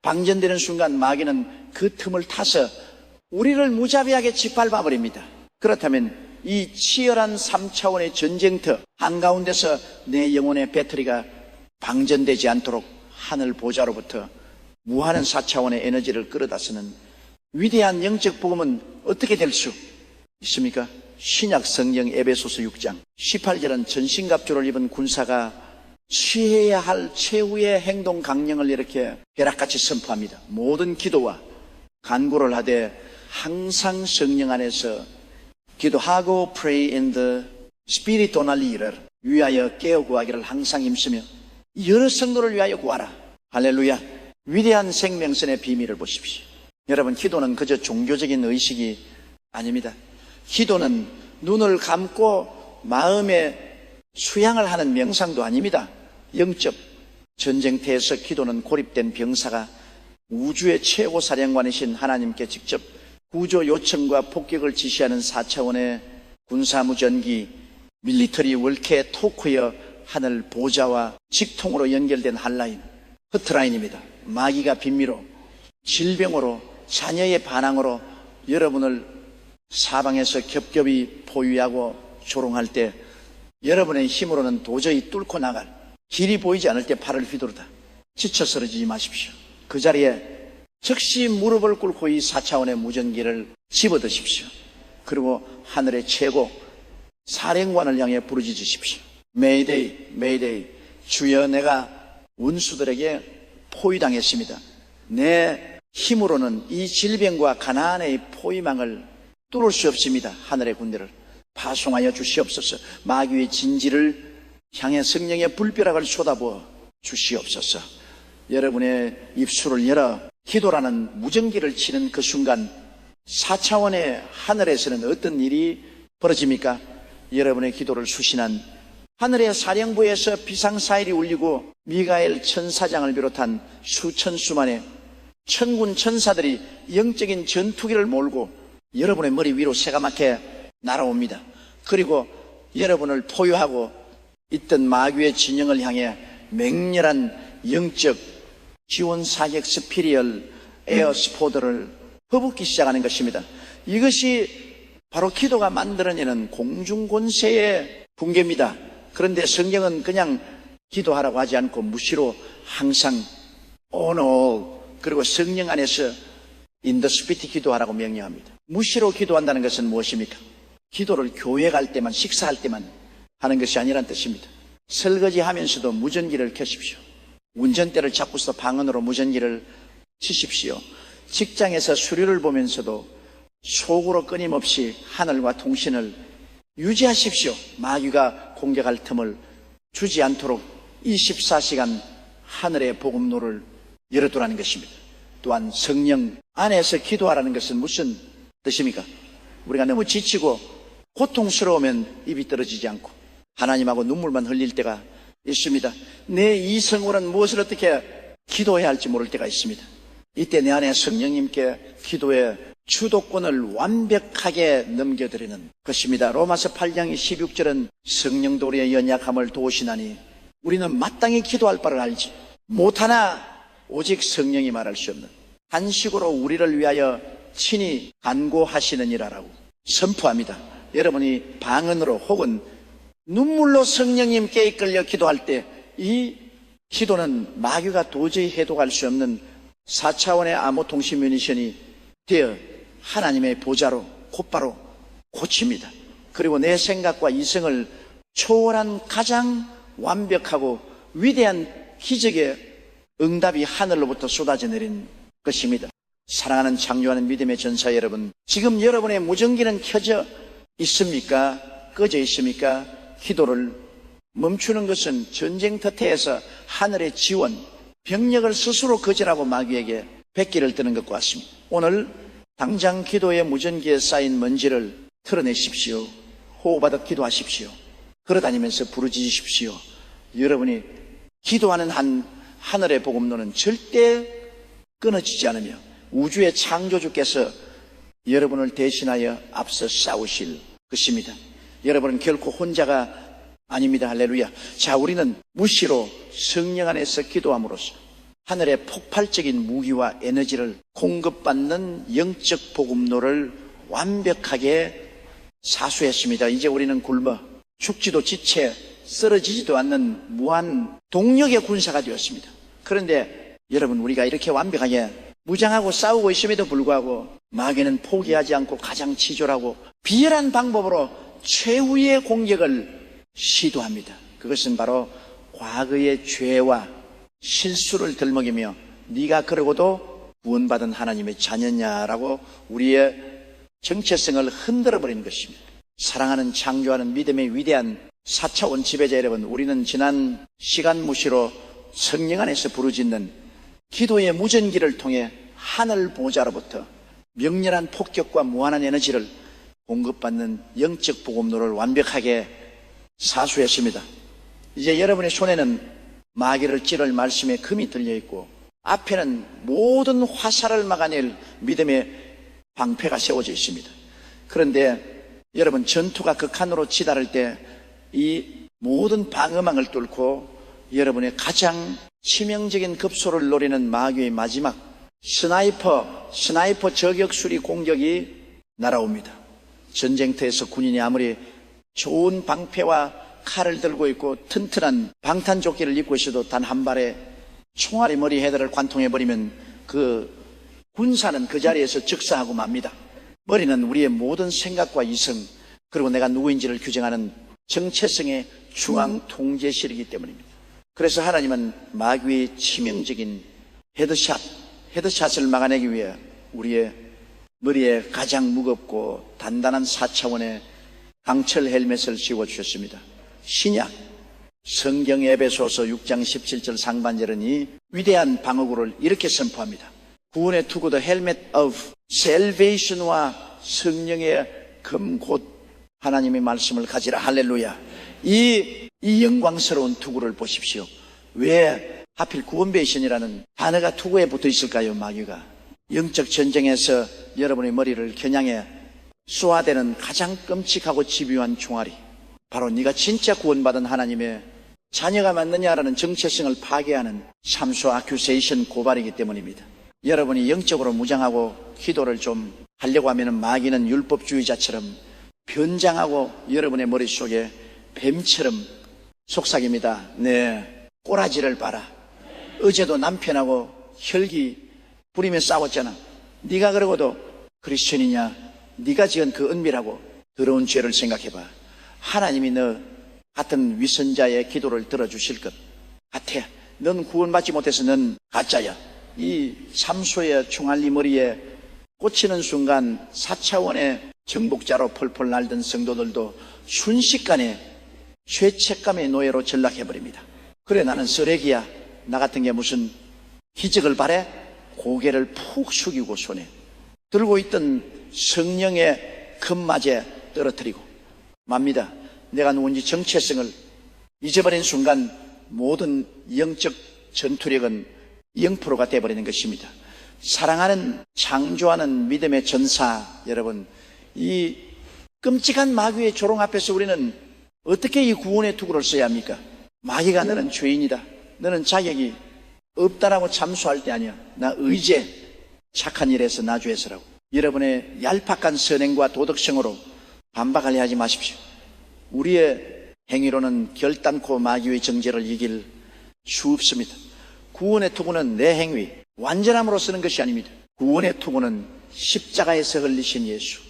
방전되는 순간 마귀는 그 틈을 타서 우리를 무자비하게 짓밟아 버립니다. 그렇다면 이 치열한 3차원의 전쟁터 한가운데서 내 영혼의 배터리가 방전되지 않도록 하늘 보좌로부터 무한한 4차원의 에너지를 끌어다 쓰는 위대한 영적 복음은 어떻게 될 수 있습니까? 신약 성경 에베소서 6장 18절은 전신갑주를 입은 군사가 취해야 할 최후의 행동 강령을 이렇게 벼락같이 선포합니다. 모든 기도와 간구를 하되 항상 성령 안에서 기도하고 pray in the spirit donali를 위하여 깨어 구하기를 항상 힘쓰며 여러 성도를 위하여 구하라. 할렐루야. 위대한 생명선의 비밀을 보십시오. 여러분, 기도는 그저 종교적인 의식이 아닙니다. 기도는 눈을 감고 마음에 수양을 하는 명상도 아닙니다. 영적 전쟁터에서 기도는 고립된 병사가 우주의 최고 사령관이신 하나님께 직접 구조 요청과 폭격을 지시하는 4차원의 군사무전기 밀리터리 월케 토크여 하늘 보좌와 직통으로 연결된 한라인, 허트라인입니다. 마귀가 빈미로, 질병으로, 자녀의 반항으로 여러분을 사방에서 겹겹이 포위하고 조롱할 때 여러분의 힘으로는 도저히 뚫고 나갈 길이 보이지 않을 때 팔을 휘두르다 지쳐 쓰러지지 마십시오. 그 자리에 즉시 무릎을 꿇고 이 4차원의 무전기를 집어드십시오. 그리고 하늘의 최고 사령관을 향해 부르짖으십시오. 메이데이, 메이데이. 주여, 내가 원수들에게 포위당했습니다. 내 힘으로는 이 질병과 가나안의 포위망을 뚫을 수 없습니다. 하늘의 군대를 파송하여 주시옵소서. 마귀의 진지를 향해 성령의 불벼락을 쏟아부어 주시옵소서. 여러분의 입술을 열어 기도라는 무전기를 치는 그 순간 4차원의 하늘에서는 어떤 일이 벌어집니까? 여러분의 기도를 수신한 하늘의 사령부에서 비상사일이 울리고 미가엘 천사장을 비롯한 수천 수만의 천군 천사들이 영적인 전투기를 몰고 여러분의 머리 위로 새까맣게 날아옵니다. 그리고 여러분을 포위하고 있던 마귀의 진영을 향해 맹렬한 영적 지원 사격 스피리얼 에어스포드를 퍼붓기 시작하는 것입니다. 이것이 바로 기도가 만들어내는 공중권세의 붕괴입니다. 그런데 성경은 그냥 기도하라고 하지 않고 무시로 항상 오노, 그리고 성령 안에서 인더스피티 기도하라고 명령합니다. 무시로 기도한다는 것은 무엇입니까? 기도를 교회 갈 때만, 식사할 때만 하는 것이 아니란 뜻입니다. 설거지 하면서도 무전기를 켜십시오. 운전대를 잡고서 방언으로 무전기를 치십시오. 직장에서 수료를 보면서도 속으로 끊임없이 하늘과 통신을 유지하십시오. 마귀가 공격할 틈을 주지 않도록 24시간 하늘의 복음로를 열어두라는 것입니다. 또한 성령 안에서 기도하라는 것은 무슨 뜻입니까? 우리가 너무 지치고 고통스러우면 입이 떨어지지 않고 하나님하고 눈물만 흘릴 때가 있습니다. 내 이성으로는 무엇을 어떻게 기도해야 할지 모를 때가 있습니다. 이때 내 안에 성령님께 기도의 주도권을 완벽하게 넘겨드리는 것입니다. 로마서 8장 16절은 성령도 우리의 연약함을 도우시나니 우리는 마땅히 기도할 바를 알지 못하나 오직 성령이 말할 수 없는 한식으로 우리를 위하여 친히 간구하시느니라라고 선포합니다. 여러분이 방언으로 혹은 눈물로 성령님께 이끌려 기도할 때 이 기도는 마귀가 도저히 해독할 수 없는 4차원의 암호 통신 뮤니션이 되어 하나님의 보좌로 곧바로 고칩니다. 그리고 내 생각과 이성을 초월한 가장 완벽하고 위대한 기적의 응답이 하늘로부터 쏟아져 내린 것입니다. 사랑하는 창조하는 믿음의 전사 여러분, 지금 여러분의 무전기는 켜져 있습니까? 꺼져 있습니까? 기도를 멈추는 것은 전쟁 터태에서 하늘의 지원, 병력을 스스로 거절하고 마귀에게 백기를 뜨는 것과 같습니다. 오늘 당장 기도의 무전기에 쌓인 먼지를 털어내십시오. 호흡하듯 기도하십시오. 걸어다니면서 부르짖으십시오. 여러분이 기도하는 하늘의 복음로는 절대 끊어지지 않으며 우주의 창조주께서 여러분을 대신하여 앞서 싸우실 것입니다. 여러분은 결코 혼자가 아닙니다. 할렐루야. 자, 우리는 무시로 성령 안에서 기도함으로써 하늘의 폭발적인 무기와 에너지를 공급받는 영적 복음로를 완벽하게 사수했습니다. 이제 우리는 굶어 죽지도 지체 쓰러지지도 않는 무한 동력의 군사가 되었습니다. 그런데 여러분, 우리가 이렇게 완벽하게 무장하고 싸우고 있음에도 불구하고 마귀는 포기하지 않고 가장 치졸하고 비열한 방법으로 최후의 공격을 시도합니다. 그것은 바로 과거의 죄와 실수를 들먹이며 네가 그러고도 구원받은 하나님의 자녀냐라고 우리의 정체성을 흔들어버리는 것입니다. 사랑하는 창조하는 믿음의 위대한 4차원 지배자 여러분, 우리는 지난 시간 무시로 성령 안에서 부르짖는 기도의 무전기를 통해 하늘 보좌로부터 명렬한 폭격과 무한한 에너지를 공급받는 영적 복음로를 완벽하게 사수했습니다. 이제 여러분의 손에는 마귀를 찌를 말씀의 금이 들려있고 앞에는 모든 화살을 막아낼 믿음의 방패가 세워져 있습니다. 그런데 여러분, 전투가 극한으로 치달을 때 이 모든 방어망을 뚫고 여러분의 가장 치명적인 급소를 노리는 마귀의 마지막 스나이퍼 저격수리 공격이 날아옵니다. 전쟁터에서 군인이 아무리 좋은 방패와 칼을 들고 있고 튼튼한 방탄조끼를 입고 있어도 단 한 발에 총알이 머리 헤드를 관통해버리면 그 군사는 그 자리에서 즉사하고 맙니다. 머리는 우리의 모든 생각과 이성, 그리고 내가 누구인지를 규정하는 정체성의 중앙 통제실이기 때문입니다. 그래서 하나님은 마귀의 치명적인 헤드샷을 막아내기 위해 우리의 머리에 가장 무겁고 단단한 4차원의 강철 헬멧을 씌워주셨습니다. 신약 성경 에베소서 6장 17절 상반절은 이 위대한 방어구를 이렇게 선포합니다. 구원의 투구 The Helmet of Salvation과 성령의 검곧 하나님의 말씀을 가지라. 할렐루야. 이 영광스러운 투구를 보십시오. 왜 하필 구원배신이라는 단어가 투구에 붙어 있을까요? 마귀가 영적 전쟁에서 여러분의 머리를 겨냥해 쏘아대는 가장 끔찍하고 집요한 총알이 바로 네가 진짜 구원받은 하나님의 자녀가 맞느냐라는 정체성을 파괴하는 참소 아큐세이션 고발이기 때문입니다. 여러분이 영적으로 무장하고 기도를 좀 하려고 하면 마귀는 율법주의자처럼 변장하고 여러분의 머릿속에 뱀처럼 속삭입니다. 네, 꼬라지를 봐라. 어제도 남편하고 혈기 부리며 싸웠잖아. 네가 그러고도 크리스천이냐? 네가 지은 그 은밀하고 더러운 죄를 생각해봐. 하나님이 너 같은 위선자의 기도를 들어주실 것 같아. 넌 구원받지 못해서 넌 가짜야. 이 삼소의 총알리 머리에 꽂히는 순간 4차원의 정복자로 펄펄 날던 성도들도 순식간에 죄책감의 노예로 전락해버립니다. 그래, 나는 쓰레기야. 나 같은 게 무슨 기적을 바래? 고개를 푹 숙이고 손에 들고 있던 성령의 금맞에 떨어뜨리고 맙니다. 내가 누군지 정체성을 잊어버린 순간 모든 영적 전투력은 0%가 되어버리는 것입니다. 사랑하는 창조하는 믿음의 전사 여러분, 이 끔찍한 마귀의 조롱 앞에서 우리는 어떻게 이 구원의 투구를 써야 합니까? 마귀가 너는 죄인이다, 너는 자격이 없다라고 참수할 때 아니야. 나 의제 착한 일에서 나주에서라고. 여러분의 얄팍한 선행과 도덕성으로 반박하려 하지 마십시오. 우리의 행위로는 결단코 마귀의 정죄를 이길 수 없습니다. 구원의 투구는 내 행위, 완전함으로 쓰는 것이 아닙니다. 구원의 투구는 십자가에서 흘리신 예수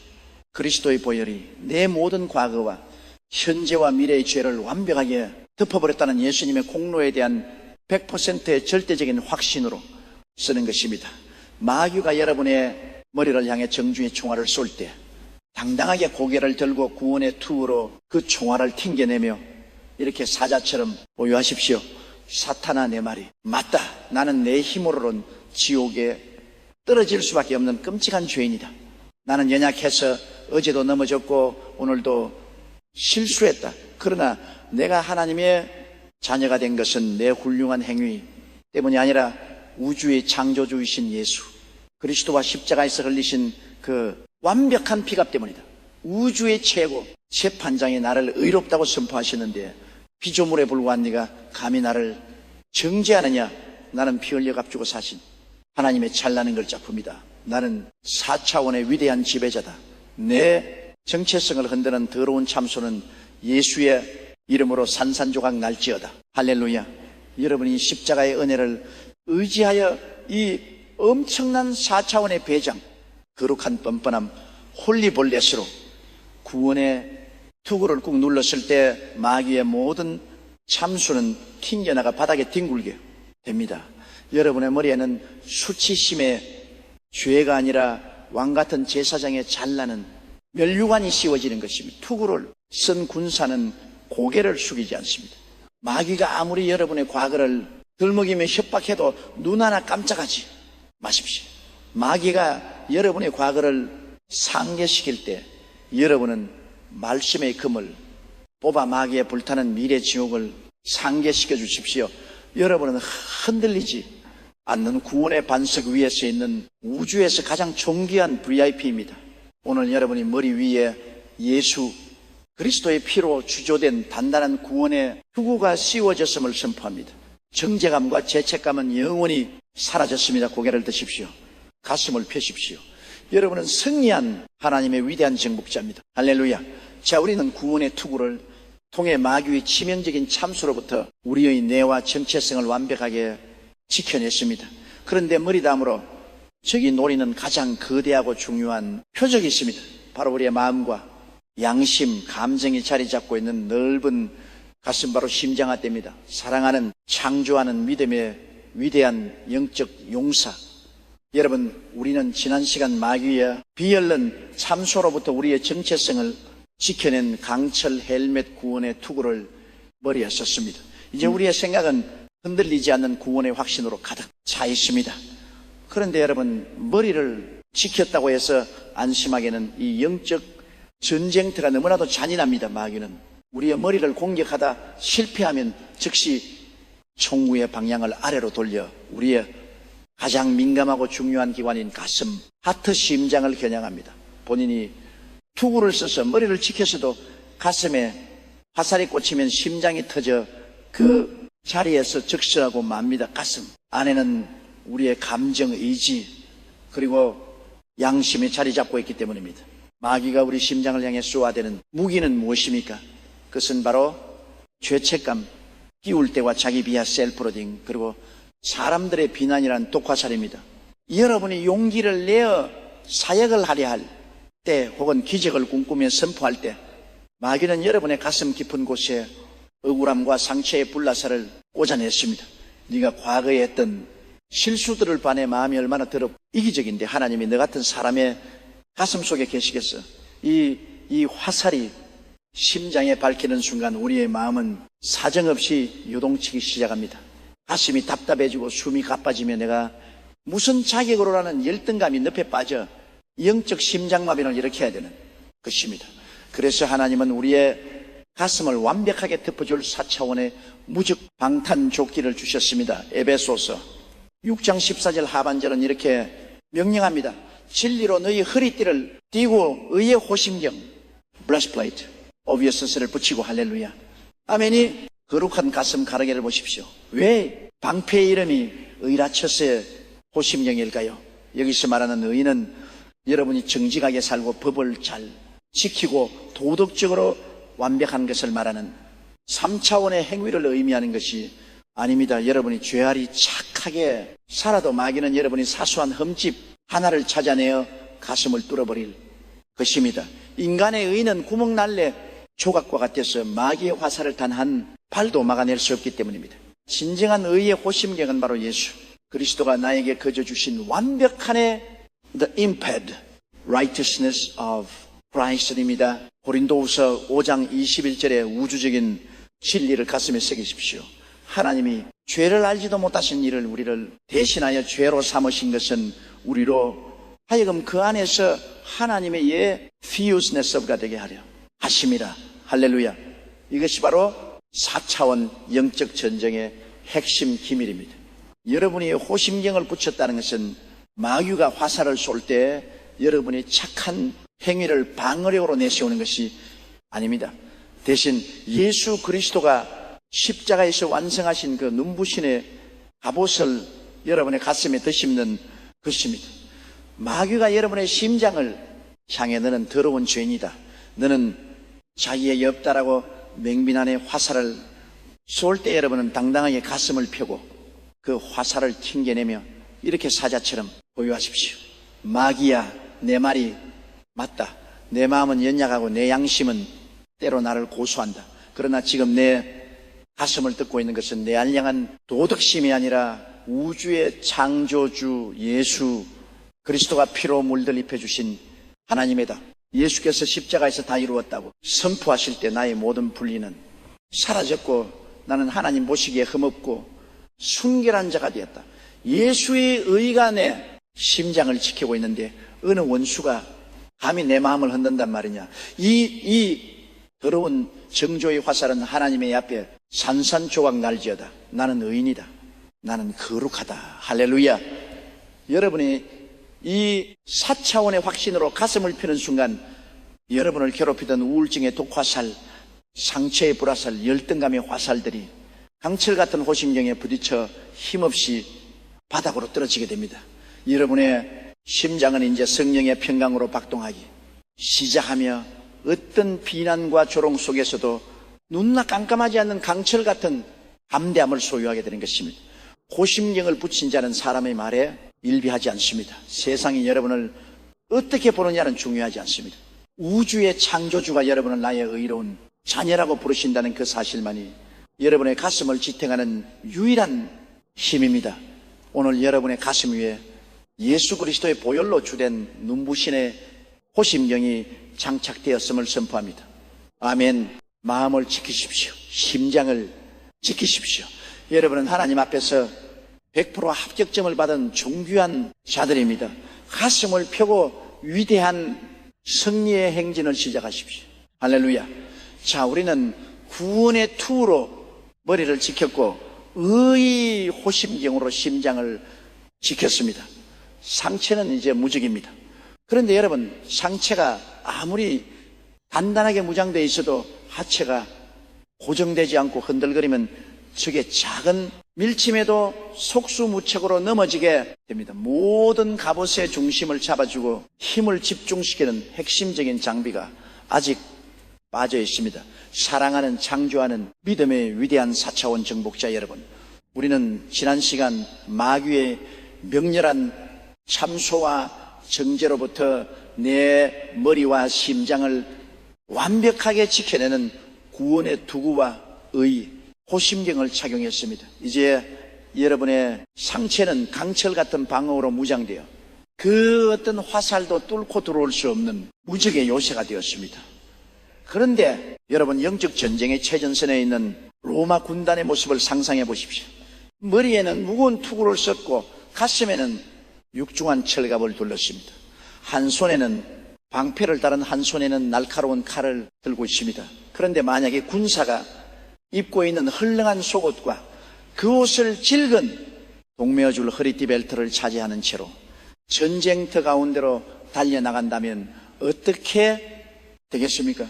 그리스도의 보혈이 내 모든 과거와 현재와 미래의 죄를 완벽하게 덮어버렸다는 예수님의 공로에 대한 100%의 절대적인 확신으로 쓰는 것입니다. 마귀가 여러분의 머리를 향해 정중히 총알을 쏠 때 당당하게 고개를 들고 구원의 투구로 그 총알을 튕겨내며 이렇게 사자처럼 보유하십시오. 사탄아, 내 말이 맞다. 나는 내 힘으로는 지옥에 떨어질 수밖에 없는 끔찍한 죄인이다. 나는 연약해서 어제도 넘어졌고 오늘도 실수했다. 그러나 내가 하나님의 자녀가 된 것은 내 훌륭한 행위 때문이 아니라 우주의 창조주이신 예수 그리스도와 십자가에서 흘리신 그 완벽한 피값 때문이다. 우주의 최고 재판장이 나를 의롭다고 선포하시는데 피조물에 불과한 네가 감히 나를 정죄하느냐? 나는 피 흘려 값주고 사신 하나님의 찬란한 걸작품이다. 나는 4차원의 위대한 지배자다. 내 정체성을 흔드는 더러운 참소는 예수의 이름으로 산산조각 날지어다. 할렐루야. 여러분이 십자가의 은혜를 의지하여 이 엄청난 4차원의 배장, 거룩한 뻔뻔함, 홀리볼렛으로 구원의 투구를 꾹 눌렀을 때 마귀의 모든 참수는 튕겨나가 바닥에 뒹굴게 됩니다. 여러분의 머리에는 수치심의 죄가 아니라 왕같은 제사장의 잘나는 면류관이 씌워지는 것입니다. 투구를 쓴 군사는 고개를 숙이지 않습니다. 마귀가 아무리 여러분의 과거를 들먹이며 협박해도 눈 하나 깜짝하지 마십시오. 마귀가 여러분의 과거를 상계시킬 때 여러분은 말씀의 금을 뽑아 마귀의 불타는 미래 지옥을 상계시켜 주십시오. 여러분은 흔들리지 않는 구원의 반석 위에 서 있는 우주에서 가장 존귀한 VIP입니다. 오늘 여러분이 머리 위에 예수 그리스도의 피로 주조된 단단한 구원의 투구가 씌워졌음을 선포합니다. 정죄감과 죄책감은 영원히 사라졌습니다. 고개를 드십시오. 가슴을 펴십시오. 여러분은 승리한 하나님의 위대한 정복자입니다. 할렐루야. 자, 우리는 구원의 투구를 통해 마귀의 치명적인 참수로부터 우리의 뇌와 정체성을 완벽하게 지켜냈습니다. 그런데 머리담으로 저기 노리는 가장 거대하고 중요한 표적이 있습니다. 바로 우리의 마음과 양심, 감정이 자리 잡고 있는 넓은 가슴, 바로 심장아대입니다. 사랑하는, 창조하는 믿음의 위대한 영적 용사. 여러분, 우리는 지난 시간 마귀의 비열른 참소로부터 우리의 정체성을 지켜낸 강철 헬멧 구원의 투구를 머리에 썼습니다. 이제 우리의 생각은 흔들리지 않는 구원의 확신으로 가득 차 있습니다. 그런데 여러분, 머리를 지켰다고 해서 안심하기에는 이 영적 전쟁터가 너무나도 잔인합니다. 마귀는 우리의 머리를 공격하다 실패하면 즉시 총구의 방향을 아래로 돌려 우리의 가장 민감하고 중요한 기관인 가슴, 하트, 심장을 겨냥합니다. 본인이 투구를 써서 머리를 지켰어도 가슴에 화살이 꽂히면 심장이 터져 그 자리에서 적실하고 맙니다. 가슴 안에는 우리의 감정, 의지 그리고 양심이 자리 잡고 있기 때문입니다. 마귀가 우리 심장을 향해 쏘아대는 무기는 무엇입니까? 그것은 바로 죄책감, 끼울 때와 자기 비하 셀프로딩, 그리고 사람들의 비난이란 독화살입니다. 여러분이 용기를 내어 사역을 하려 할 때 혹은 기적을 꿈꾸며 선포할 때 마귀는 여러분의 가슴 깊은 곳에 억울함과 상처의 불나사를 꽂아냈습니다. 네가 과거에 했던 실수들을 반해 마음이 얼마나 더럽고 이기적인데 하나님이 너 같은 사람의 가슴 속에 계시겠어. 이 화살이 심장에 밝히는 순간 우리의 마음은 사정없이 요동치기 시작합니다. 가슴이 답답해지고 숨이 가빠지며 내가 무슨 자격으로라는 열등감이 늪에 빠져 영적 심장마비를 일으켜야 되는 것입니다. 그래서 하나님은 우리의 가슴을 완벽하게 덮어줄 4차원의 무적 방탄조끼를 주셨습니다. 에베소서 6장 14절 하반절은 이렇게 명령합니다. 진리로 너희 허리띠를 띠고 의의 호심경 breastplate obvious를 붙이고 할렐루야. 아멘이. 거룩한 가슴 가르개를 보십시오. 왜 방패의 이름이 의라처스의 호심경일까요? 여기서 말하는 의는 여러분이 정직하게 살고 법을 잘 지키고 도덕적으로 완벽한 것을 말하는 3차원의 행위를 의미하는 것이 아닙니다. 여러분이 죄아리 착하게 살아도 마귀는 여러분이 사소한 흠집 하나를 찾아내어 가슴을 뚫어버릴 것입니다. 인간의 의는 구멍날래 조각과 같아서 마귀의 화살을 단 한 발도 막아낼 수 없기 때문입니다. 진정한 의의 호심경은 바로 예수 그리스도가 나에게 거저 주신 완벽한의 the imped righteousness of Christ입니다. 고린도후서 5장 21절의 우주적인 진리를 가슴에 새기십시오. 하나님이 죄를 알지도 못하신 이를 우리를 대신하여 죄로 삼으신 것은 우리로 하여금 그 안에서 하나님의 fusness가 되게 하려 하심이라. 할렐루야. 이것이 바로 4차원 영적 전쟁의 핵심 기밀입니다. 여러분이 호심경을 붙였다는 것은 마귀가 화살을 쏠 때 여러분이 착한 행위를 방어력으로 내세우는 것이 아닙니다. 대신 예수 그리스도가 십자가에서 완성하신 그 눈부신의 갑옷을 여러분의 가슴에 덧입는 것입니다. 마귀가 여러분의 심장을 향해 너는 더러운 죄인이다, 너는 자기의 없다라고 맹비난의 화살을 쏠 때 여러분은 당당하게 가슴을 펴고 그 화살을 튕겨내며 이렇게 사자처럼 보유하십시오. 마귀야, 내 말이 맞다. 내 마음은 연약하고 내 양심은 때로 나를 고소한다. 그러나 지금 내 가슴을 뜯고 있는 것은 내 알량한 도덕심이 아니라 우주의 창조주 예수 그리스도가 피로 물들 입혀주신 하나님이다. 예수께서 십자가에서 다 이루었다고 선포하실 때 나의 모든 분리는 사라졌고 나는 하나님 보시기에 흠없고 순결한 자가 되었다. 예수의 의가 내 심장을 지키고 있는데 어느 원수가 감히 내 마음을 흔든단 말이냐. 이 더러운 정조의 화살은 하나님의 앞에 산산조각 날지어다. 나는 의인이다. 나는 거룩하다. 할렐루야. 여러분이 이 4차원의 확신으로 가슴을 펴는 순간 여러분을 괴롭히던 우울증의 독화살, 상처의 불화살, 열등감의 화살들이 강철 같은 호심경에 부딪혀 힘없이 바닥으로 떨어지게 됩니다. 여러분의 심장은 이제 성령의 평강으로 박동하기 시작하며 어떤 비난과 조롱 속에서도 눈나 깜깜하지 않는 강철 같은 담대함을 소유하게 되는 것입니다. 호심경을 붙인 자는 사람의 말에 일비하지 않습니다. 세상이 여러분을 어떻게 보느냐는 중요하지 않습니다. 우주의 창조주가 여러분을 나의 의로운 자녀라고 부르신다는 그 사실만이 여러분의 가슴을 지탱하는 유일한 힘입니다. 오늘 여러분의 가슴 위에 예수 그리스도의 보혈로 주된 눈부신의 호심경이 장착되었음을 선포합니다. 아멘. 마음을 지키십시오. 심장을 지키십시오. 여러분은 하나님 앞에서 100% 합격점을 받은 존귀한 자들입니다. 가슴을 펴고 위대한 승리의 행진을 시작하십시오. 할렐루야. 자, 우리는 구원의 투로 머리를 지켰고 의의 호심경으로 심장을 지켰습니다. 상체는 이제 무적입니다. 그런데 여러분, 상체가 아무리 단단하게 무장되어 있어도 하체가 고정되지 않고 흔들거리면 저게 작은 밀침에도 속수무책으로 넘어지게 됩니다. 모든 갑옷의 중심을 잡아주고 힘을 집중시키는 핵심적인 장비가 아직 빠져 있습니다. 사랑하는 창조하는 믿음의 위대한 4차원 정복자 여러분, 우리는 지난 시간 마귀의 명렬한 참소와 정죄로부터 내 머리와 심장을 완벽하게 지켜내는 구원의 투구와 의, 호심경을 착용했습니다. 이제 여러분의 상체는 강철 같은 방어로 무장되어 그 어떤 화살도 뚫고 들어올 수 없는 무적의 요새가 되었습니다. 그런데 여러분, 영적 전쟁의 최전선에 있는 로마 군단의 모습을 상상해 보십시오. 머리에는 무거운 투구를 썼고 가슴에는 육중한 철갑을 둘렀습니다. 한 손에는 방패를 따른 한 손에는 날카로운 칼을 들고 있습니다. 그런데 만약에 군사가 입고 있는 헐렁한 속옷과 그 옷을 질근 동메어줄 허리띠 벨트를 차지하는 채로 전쟁터 가운데로 달려나간다면 어떻게 되겠습니까?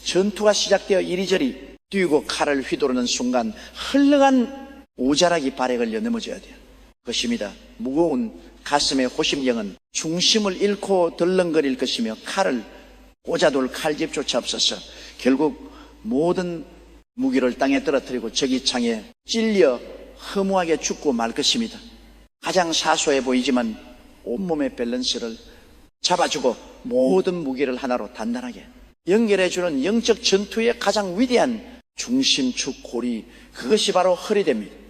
전투가 시작되어 이리저리 뛰고 칼을 휘두르는 순간 헐렁한 오자락이 발에 걸려 넘어져야 돼요. 그것입니다. 무거운 가슴의 호심경은 중심을 잃고 덜렁거릴 것이며 칼을 꽂아둘 칼집조차 없어서 결국 모든 무기를 땅에 떨어뜨리고 저기창에 찔려 허무하게 죽고 말 것입니다. 가장 사소해 보이지만 온몸의 밸런스를 잡아주고 모든 무기를 하나로 단단하게 연결해주는 영적 전투의 가장 위대한 중심축 고리, 그것이 바로 허리대입니다.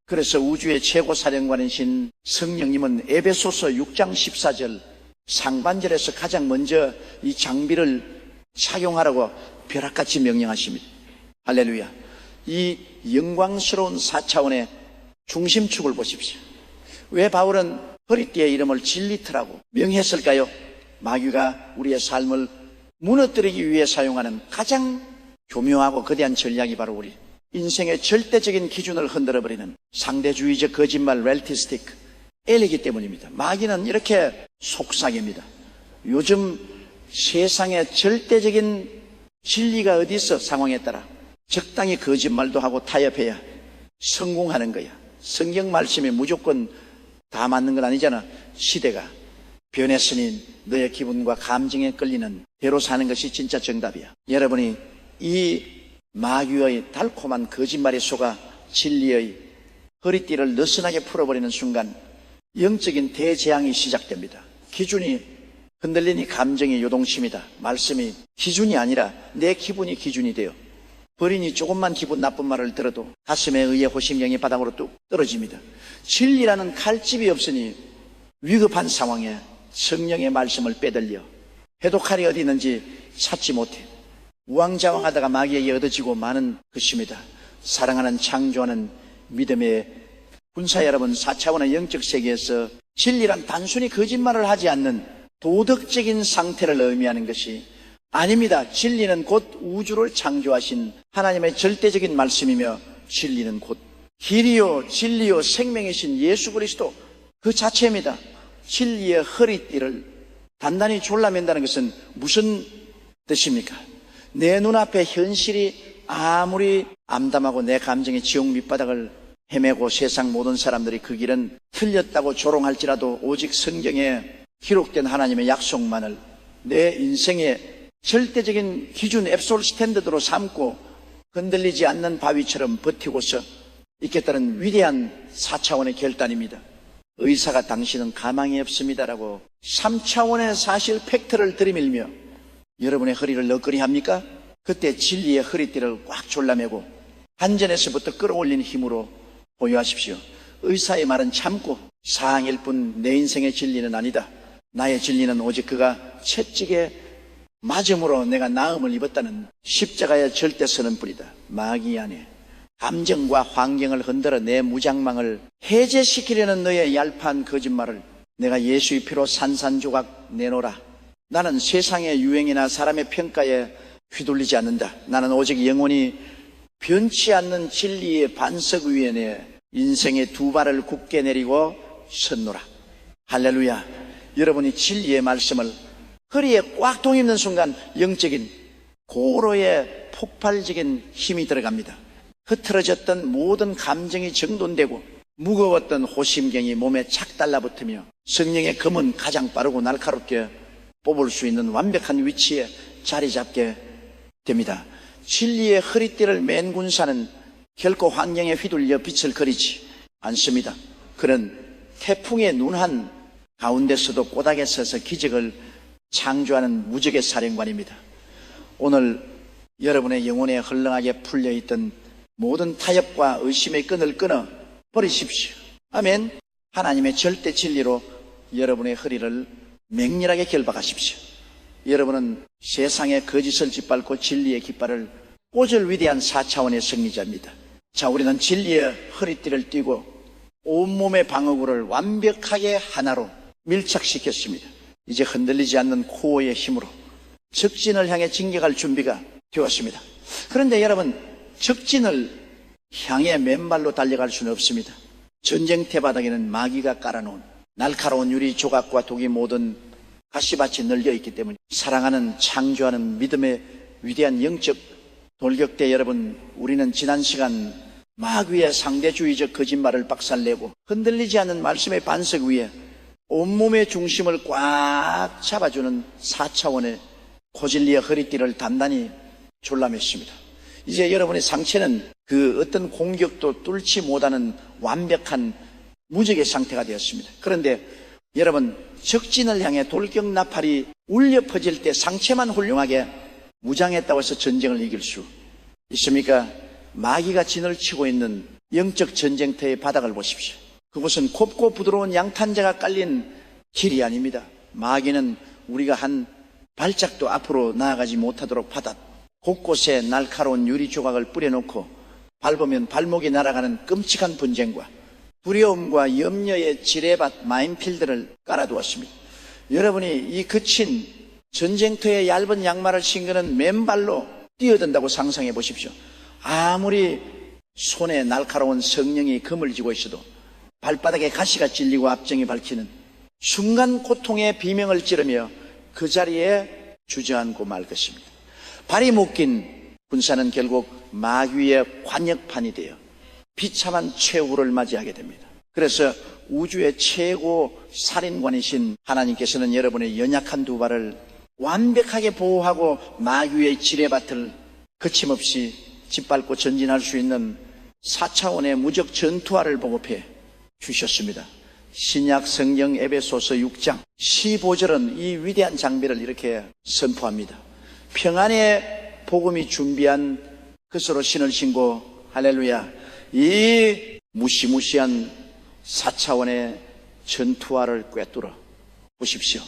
그래서 우주의 최고 사령관이신 성령님은 에베소서 6장 14절 상반절에서 가장 먼저 이 장비를 착용하라고 벼락같이 명령하십니다. 할렐루야. 이 영광스러운 4차원의 중심축을 보십시오. 왜 바울은 허리띠의 이름을 진리터라고 명했을까요? 마귀가 우리의 삶을 무너뜨리기 위해 사용하는 가장 교묘하고 거대한 전략이 바로 우리 인생의 절대적인 기준을 흔들어버리는 상대주의적 거짓말 렐티스틱 L이기 때문입니다. 마귀는 이렇게 속삭입니다. 요즘 세상의 절대적인 진리가 어디 있어? 상황에 따라 적당히 거짓말도 하고 타협해야 성공하는 거야. 성경 말씀에 무조건 다 맞는 건 아니잖아. 시대가 변했으니 너의 기분과 감정에 끌리는 대로 사는 것이 진짜 정답이야. 여러분이 이 마귀의 달콤한 거짓말에 속아 진리의 허리띠를 느슨하게 풀어버리는 순간 영적인 대재앙이 시작됩니다. 기준이 흔들리니 감정이 요동칩니다. 말씀이 기준이 아니라 내 기분이 기준이 돼요. 버린이 조금만 기분 나쁜 말을 들어도 가슴에 의해 호심경이 바닥으로 뚝 떨어집니다. 진리라는 칼집이 없으니 위급한 상황에 성령의 말씀을 빼들려 해독칼이 어디 있는지 찾지 못해 우왕좌왕하다가 마귀에게 얻어지고 마는 것입니다. 사랑하는 창조하는 믿음의 군사 여러분, 4차원의 영적 세계에서 진리란 단순히 거짓말을 하지 않는 도덕적인 상태를 의미하는 것이 아닙니다. 진리는 곧 우주를 창조하신 하나님의 절대적인 말씀이며 진리는 곧 길이요 진리요 생명이신 예수 그리스도 그 자체입니다. 진리의 허리띠를 단단히 졸라맨다는 것은 무슨 뜻입니까? 내 눈앞에 현실이 아무리 암담하고 내 감정의 지옥 밑바닥을 헤매고 세상 모든 사람들이 그 길은 틀렸다고 조롱할지라도 오직 성경에 기록된 하나님의 약속만을 내 인생의 절대적인 기준 앱솔 스탠더드로 삼고 흔들리지 않는 바위처럼 버티고서 있겠다는 위대한 4차원의 결단입니다. 의사가 당신은 가망이 없습니다라고 3차원의 사실 팩트를 들이밀며 여러분의 허리를 너그리 합니까? 그때 진리의 허리띠를 꽉 졸라매고 한전에서부터 끌어올린 힘으로 보유하십시오. 의사의 말은 참고 사항일 뿐 내 인생의 진리는 아니다. 나의 진리는 오직 그가 채찍에 맞음으로 내가 나음을 입었다는 십자가의 절대선언 뿐이다. 마귀 안에 감정과 환경을 흔들어 내 무장망을 해제시키려는 너의 얄팍한 거짓말을 내가 예수의 피로 산산조각 내놓으라. 나는 세상의 유행이나 사람의 평가에 휘둘리지 않는다. 나는 오직 영원히 변치 않는 진리의 반석 위에 내 인생의 두 발을 굳게 내리고 섰노라. 할렐루야. 여러분이 진리의 말씀을 허리에 꽉 동입는 순간 영적인 고로의 폭발적인 힘이 들어갑니다. 흐트러졌던 모든 감정이 정돈되고 무거웠던 호심경이 몸에 착 달라붙으며 성령의 검은 가장 빠르고 날카롭게 뽑을 수 있는 완벽한 위치에 자리 잡게 됩니다. 진리의 허리띠를 맨 군사는 결코 환경에 휘둘려 빛을 거리지 않습니다. 그는 태풍의 눈한 가운데서도 꼬닥에 서서 기적을 창조하는 무적의 사령관입니다. 오늘 여러분의 영혼에 헐렁하게 풀려있던 모든 타협과 의심의 끈을 끊어 버리십시오. 아멘. 하나님의 절대 진리로 여러분의 허리를 맹렬하게 결박하십시오. 여러분은 세상의 거짓을 짓밟고 진리의 깃발을 꽂을 위대한 4차원의 승리자입니다. 자, 우리는 진리의 허리띠를 띠고 온몸의 방어구를 완벽하게 하나로 밀착시켰습니다. 이제 흔들리지 않는 코어의 힘으로 적진을 향해 진격할 준비가 되었습니다. 그런데 여러분, 적진을 향해 맨발로 달려갈 수는 없습니다. 전쟁터 바닥에는 마귀가 깔아놓은 날카로운 유리 조각과 독이 모든 가시밭이 널려있기 때문에 사랑하는 창조하는 믿음의 위대한 영적 돌격대 여러분, 우리는 지난 시간 마귀의 상대주의적 거짓말을 박살내고 흔들리지 않는 말씀의 반석 위에 온몸의 중심을 꽉 잡아주는 4차원의 고진리의 허리띠를 단단히 졸라맸습니다. 이제 여러분의 상체는 그 어떤 공격도 뚫지 못하는 완벽한 무적의 상태가 되었습니다. 그런데 여러분, 적진을 향해 돌격 나팔이 울려 퍼질 때 상체만 훌륭하게 무장했다고 해서 전쟁을 이길 수 있습니까? 마귀가 진을 치고 있는 영적 전쟁터의 바닥을 보십시오. 그곳은 곱고 부드러운 양탄자가 깔린 길이 아닙니다. 마귀는 우리가 한 발짝도 앞으로 나아가지 못하도록 바닥 곳곳에 날카로운 유리 조각을 뿌려놓고 밟으면 발목이 날아가는 끔찍한 분쟁과 두려움과 염려의 지뢰밭 마인필드를 깔아두었습니다. 여러분이 이 거친 전쟁터의 얇은 양말을 신고는 맨발로 뛰어든다고 상상해 보십시오. 아무리 손에 날카로운 성령이 금을 쥐고 있어도 발바닥에 가시가 찔리고 압정이 밝히는 순간 고통의 비명을 지르며 그 자리에 주저앉고 말 것입니다. 발이 묶인 군사는 결국 마귀의 관역판이 되어 비참한 최후를 맞이하게 됩니다. 그래서 우주의 최고 살인관이신 하나님께서는 여러분의 연약한 두 발을 완벽하게 보호하고 마귀의 지뢰밭을 거침없이 짓밟고 전진할 수 있는 4차원의 무적 전투화를 보급해 주셨습니다. 신약 성경 에베소서 6장 15절은 이 위대한 장비를 이렇게 선포합니다. 평안의 복음이 준비한 것으로 신을 신고 할렐루야, 이 무시무시한 4차원의 전투화를 꿰뚫어 보십시오.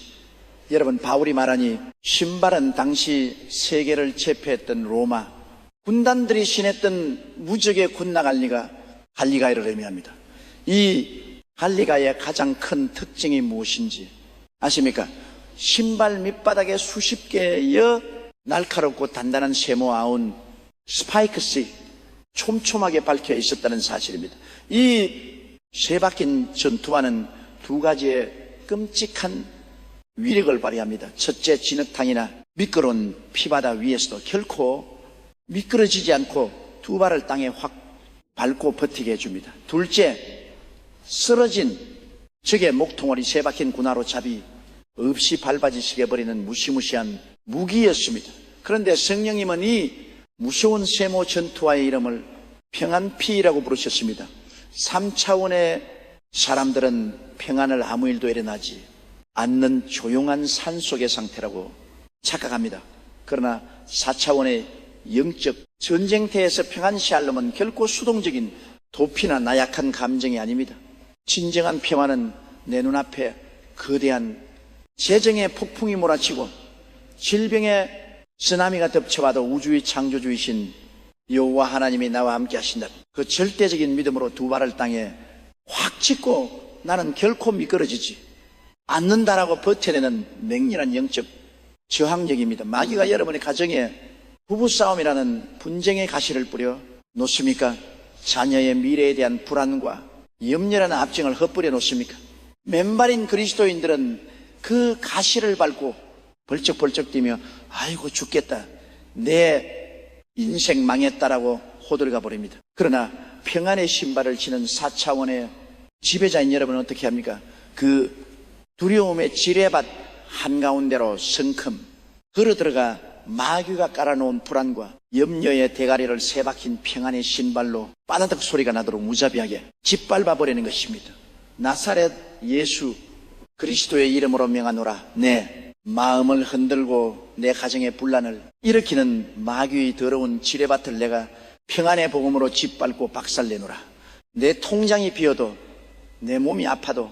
여러분, 바울이 말하니 신발은 당시 세계를 제패했던 로마 군단들이 신했던 무적의 군나갈리가 할리가이를 의미합니다. 이 할리가이의 가장 큰 특징이 무엇인지 아십니까? 신발 밑바닥에 수십 개의 날카롭고 단단한 세모 아운 스파이크스 촘촘하게 박혀 있었다는 사실입니다. 이 쇠 박힌 전투화는 두 가지의 끔찍한 위력을 발휘합니다. 첫째, 진흙탕이나 미끄러운 피바다 위에서도 결코 미끄러지지 않고 두 발을 땅에 확 밟고 버티게 해줍니다. 둘째, 쓰러진 적의 목통을 쇠 박힌 군화로 잡이 없이 밟아지시게 버리는 무시무시한 무기였습니다. 그런데 성령님은 이 무서운 세모 전투화의 이름을 평안피라고 부르셨습니다. 3차원의 사람들은 평안을 아무 일도 일어나지 않는 조용한 산속의 상태라고 착각합니다. 그러나 4차원의 영적 전쟁터에서 평안시하려면 결코 수동적인 도피나 나약한 감정이 아닙니다. 진정한 평안은 내 눈앞에 거대한 재정의 폭풍이 몰아치고 질병의 쓰나미가 덮쳐와도 우주의 창조주이신 여호와 하나님이 나와 함께 하신다. 그 절대적인 믿음으로 두 발을 땅에 확 짚고 나는 결코 미끄러지지 않는다라고 버텨내는 맹렬한 영적 저항력입니다. 마귀가 여러분의 가정에 부부싸움이라는 분쟁의 가시를 뿌려 놓습니까? 자녀의 미래에 대한 불안과 염려라는 압정을 헛뿌려 놓습니까? 맨발인 그리스도인들은 그 가시를 밟고 벌쩍벌쩍 뛰며 아이고 죽겠다, 내 인생 망했다라고 호들가 버립니다. 그러나 평안의 신발을 신은 4차원의 지배자인 여러분은 어떻게 합니까? 그 두려움의 지뢰밭 한가운데로 성큼 걸어 들어가 마귀가 깔아놓은 불안과 염려의 대가리를 세박힌 평안의 신발로 빠다득 소리가 나도록 무자비하게 짓밟아버리는 것입니다. 나사렛 예수 그리스도의 이름으로 명하노라. 내 마음을 흔들고 내 가정의 분란을 일으키는 마귀의 더러운 지뢰밭을 내가 평안의 복음으로 짓밟고 박살내노라. 내 통장이 비어도 내 몸이 아파도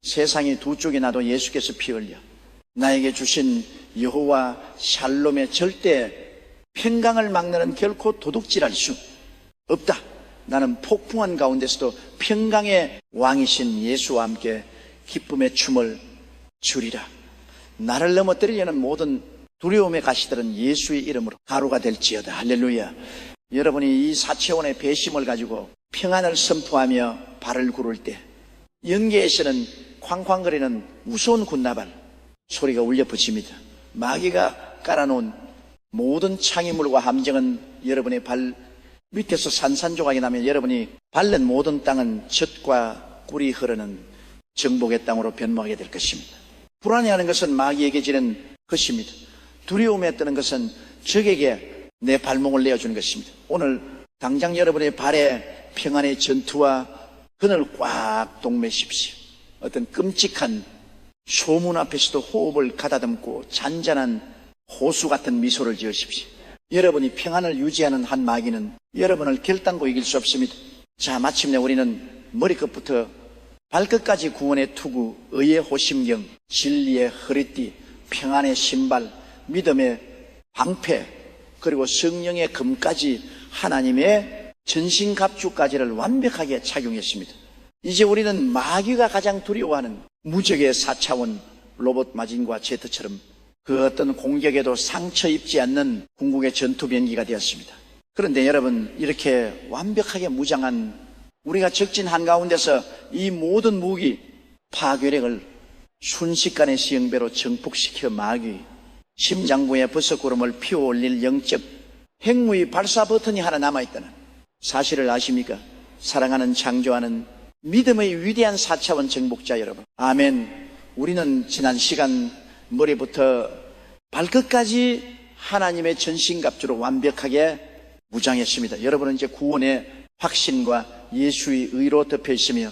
세상이 두 쪽이 나도 예수께서 피 흘려 나에게 주신 여호와 샬롬의 절대 평강을 막는 결코 도둑질할 수 없다. 나는 폭풍한 가운데서도 평강의 왕이신 예수와 함께 기쁨의 춤을 추리라. 나를 넘어뜨리려는 모든 두려움의 가시들은 예수의 이름으로 가루가 될지어다. 할렐루야. 여러분이 이 사체원의 배심을 가지고 평안을 선포하며 발을 구를 때 영계에서는 쾅쾅거리는 무서운 군나발 소리가 울려 퍼집니다. 마귀가 깔아놓은 모든 창의물과 함정은 여러분의 발 밑에서 산산조각이 나면 여러분이 밟는 모든 땅은 젖과 꿀이 흐르는 정복의 땅으로 변모하게 될 것입니다. 불안해하는 것은 마귀에게 지는 것입니다. 두려움에 뜨는 것은 적에게 내 발목을 내어주는 것입니다. 오늘 당장 여러분의 발에 평안의 전투와 그늘 꽉 동매십시오. 어떤 끔찍한 소문 앞에서도 호흡을 가다듬고 잔잔한 호수 같은 미소를 지으십시오. 여러분이 평안을 유지하는 한 마귀는 여러분을 결단코 이길 수 없습니다. 자, 마침내 우리는 머리끝부터 발끝까지 구원의 투구, 의의 호심경, 진리의 허리띠, 평안의 신발, 믿음의 방패, 그리고 성령의 금까지 하나님의 전신갑주까지를 완벽하게 착용했습니다. 이제 우리는 마귀가 가장 두려워하는 무적의 4차원 로봇 마진과 제트처럼 그 어떤 공격에도 상처 입지 않는 궁극의 전투변기가 되었습니다. 그런데 여러분, 이렇게 완벽하게 무장한 우리가 적진 한가운데서 이 모든 무기 파괴력을 순식간에 시형배로 정복시켜 마귀 심장부에 버섯구름을 피워올릴 영적 핵무의 발사 버튼이 하나 남아있다는 사실을 아십니까? 사랑하는 창조하는 믿음의 위대한 4차원 정복자 여러분, 아멘. 우리는 지난 시간 머리부터 발끝까지 하나님의 전신갑주로 완벽하게 무장했습니다. 여러분은 이제 구원의 확신과 예수의 의로 덮여 있으며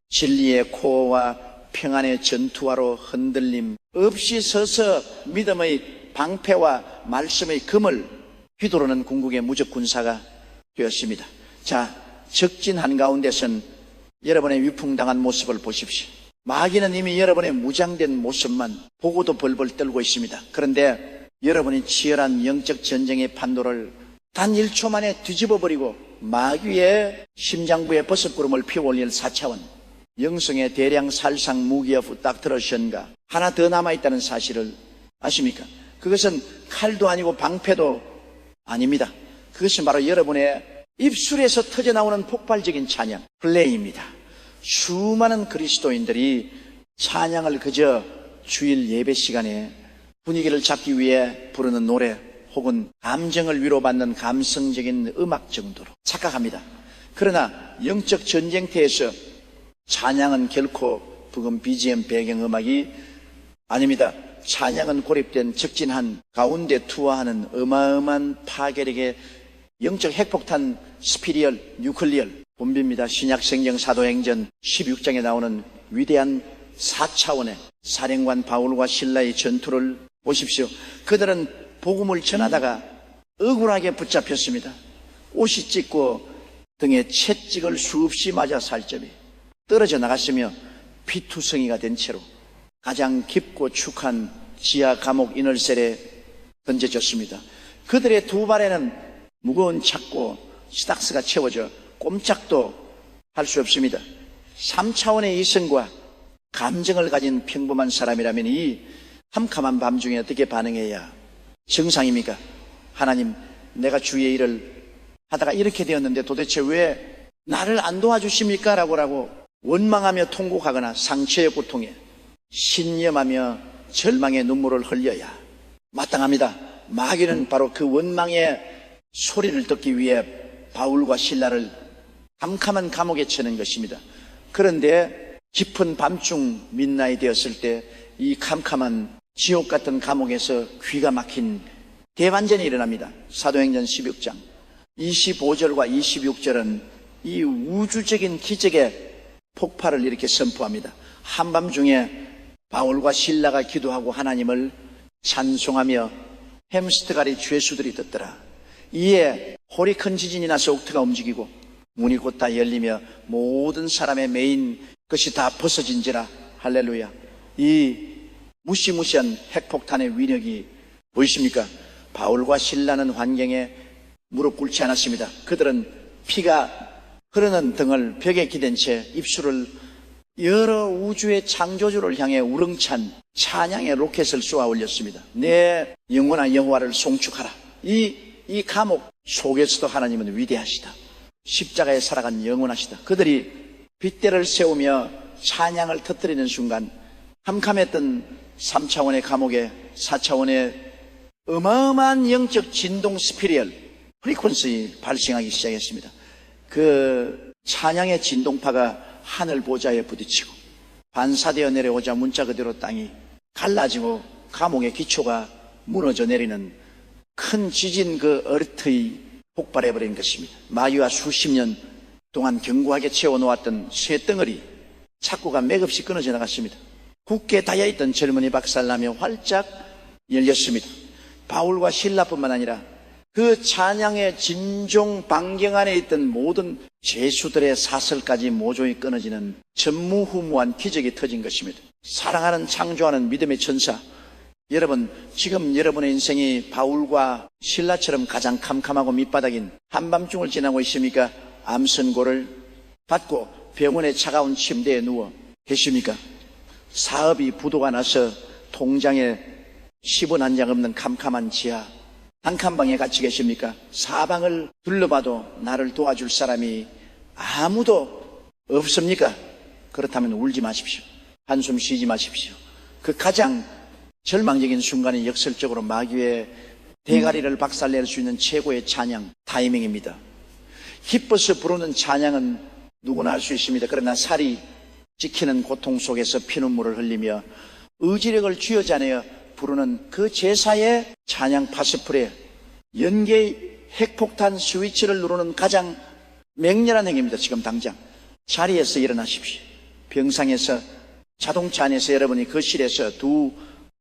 진리의 코어와 평안의 전투화로 흔들림 없이 서서 믿음의 방패와 말씀의 금을 휘두르는 궁극의 무적 군사가 되었습니다. 자, 적진 한가운데선 여러분의 위풍당한 모습을 보십시오. 마귀는 이미 여러분의 무장된 모습만 보고도 벌벌 떨고 있습니다. 그런데 여러분이 치열한 영적 전쟁의 판도를 단 1초 만에 뒤집어버리고 마귀의 심장부에 버섯구름을 피워올릴 4차원 영성의 대량 살상 무기업 닥터러션가 하나 더 남아있다는 사실을 아십니까? 그것은 칼도 아니고 방패도 아닙니다. 그것은 바로 여러분의 입술에서 터져나오는 폭발적인 찬양, 플레이입니다. 수많은 그리스도인들이 찬양을 그저 주일 예배 시간에 분위기를 잡기 위해 부르는 노래 혹은 감정을 위로받는 감성적인 음악 정도로 착각합니다. 그러나 영적 전쟁터에서 찬양은 결코 부금 BGM 배경음악이 아닙니다. 찬양은 고립된 적진한 가운데 투하하는 어마어마한 파괴력의 영적 핵폭탄 스피리얼 뉴클리얼 본비입니다. 신약성경 사도행전 16장에 나오는 위대한 4차원의 사령관 바울과 실라의 전투를 보십시오. 그들은 복음을 전하다가 억울하게 붙잡혔습니다. 옷이 찢고 등에 채찍을 수없이 맞아 살점이 떨어져 나갔으며 피투성이가 된 채로 가장 깊고 축한 지하 감옥 이널셀에 던져졌습니다. 그들의 두 발에는 무거운 착고 시닥스가 채워져 꼼짝도 할 수 없습니다. 3차원의 이성과 감정을 가진 평범한 사람이라면 이 캄캄한 밤중에 어떻게 반응해야 정상입니까? 하나님, 내가 주의 일을 하다가 이렇게 되었는데 도대체 왜 나를 안 도와주십니까? 라고 원망하며 통곡하거나 상처의 고통에 신념하며 절망의 눈물을 흘려야 마땅합니다. 마귀는 바로 그 원망의 소리를 듣기 위해 바울과 실라를 캄캄한 감옥에 쳐는 것입니다. 그런데 깊은 밤중 민나이 되었을 때 이 캄캄한 지옥 같은 감옥에서 귀가 막힌 대반전이 일어납니다. 사도행전 16장 25절과 26절은 이 우주적인 기적의 폭발을 이렇게 선포합니다. 한밤중에 바울과 실라가 기도하고 하나님을 찬송하며 햄스터가리 죄수들이 듣더라. 이에 홀이 큰 지진이 나서 옥토가 움직이고 문이 곧 다 열리며 모든 사람의 메인 것이 다 벗어진지라. 할렐루야. 이 무시무시한 핵폭탄의 위력이 보이십니까? 바울과 실라는 환경에 무릎 꿇지 않았습니다. 그들은 피가 흐르는 등을 벽에 기댄 채 입술을 여러 우주의 창조주를 향해 우렁찬 찬양의 로켓을 쏘아 올렸습니다. 내 영원한 여호와를 송축하라. 이 감옥 속에서도 하나님은 위대하시다. 십자가에 살아간 영원하시다. 그들이 빗대를 세우며 찬양을 터뜨리는 순간 캄캄했던 3차원의 감옥에 4차원의 어마어마한 영적 진동 스피리얼 프리퀀시 발생하기 시작했습니다. 그 찬양의 진동파가 하늘 보좌에 부딪히고 반사되어 내려오자 문자 그대로 땅이 갈라지고 감옥의 기초가 무너져 내리는 큰 지진 그 어르트의 폭발해버린 것입니다. 마귀와 수십 년 동안 견고하게 채워놓았던 쇠덩어리 착고가 맥없이 끊어져 나갔습니다. 굳게 닫아있던 젊은이 박살나며 활짝 열렸습니다. 바울과 실라뿐만 아니라 그 찬양의 진종 반경 안에 있던 모든 죄수들의 사슬까지 모조리 끊어지는 전무후무한 기적이 터진 것입니다. 사랑하는 창조하는 믿음의 천사, 여러분, 지금 여러분의 인생이 바울과 실라처럼 가장 캄캄하고 밑바닥인 한밤중을 지나고 있습니까? 암선고를 받고 병원의 차가운 침대에 누워 계십니까? 사업이 부도가 나서 통장에 10원 한 장 없는 캄캄한 지하 단칸방에 갇혀 계십니까? 사방을 둘러봐도 나를 도와줄 사람이 아무도 없습니까? 그렇다면 울지 마십시오. 한숨 쉬지 마십시오. 그 가장 절망적인 순간이 역설적으로 마귀의 대가리를 박살낼 수 있는 최고의 찬양 타이밍입니다. 기뻐서 부르는 찬양은 누구나 할 수 있습니다. 그러나 살이 찍히는 고통 속에서 피눈물을 흘리며 의지력을 쥐어짜내어 부르는 그 제사의 찬양 파스프레, 연계의 핵폭탄 스위치를 누르는 가장 맹렬한 행위입니다. 지금 당장 자리에서 일어나십시오. 병상에서, 자동차 안에서, 여러분이 거실에서 두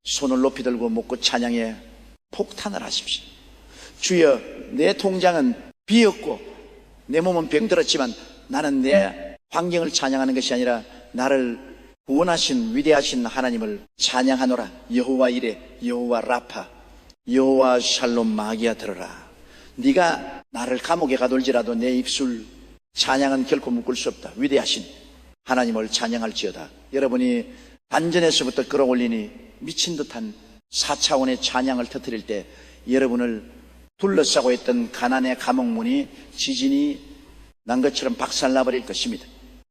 손을 높이 들고 먹고 찬양에 폭탄을 하십시오. 주여, 내 통장은 비었고 내 몸은 병들었지만 나는 내 환경을 찬양하는 것이 아니라 나를 구원하신 위대하신 하나님을 찬양하노라. 여호와 이레, 여호와 라파, 여호와 샬롬 마기야 들어라. 네가 나를 감옥에 가둘지라도 내 입술 찬양은 결코 묶을 수 없다. 위대하신 하나님을 찬양할지어다. 여러분이 단전에서부터 끌어올리니 미친 듯한 4차원의 찬양을 터뜨릴 때 여러분을 둘러싸고 있던 가난의 감옥문이 지진이 난 것처럼 박살나버릴 것입니다.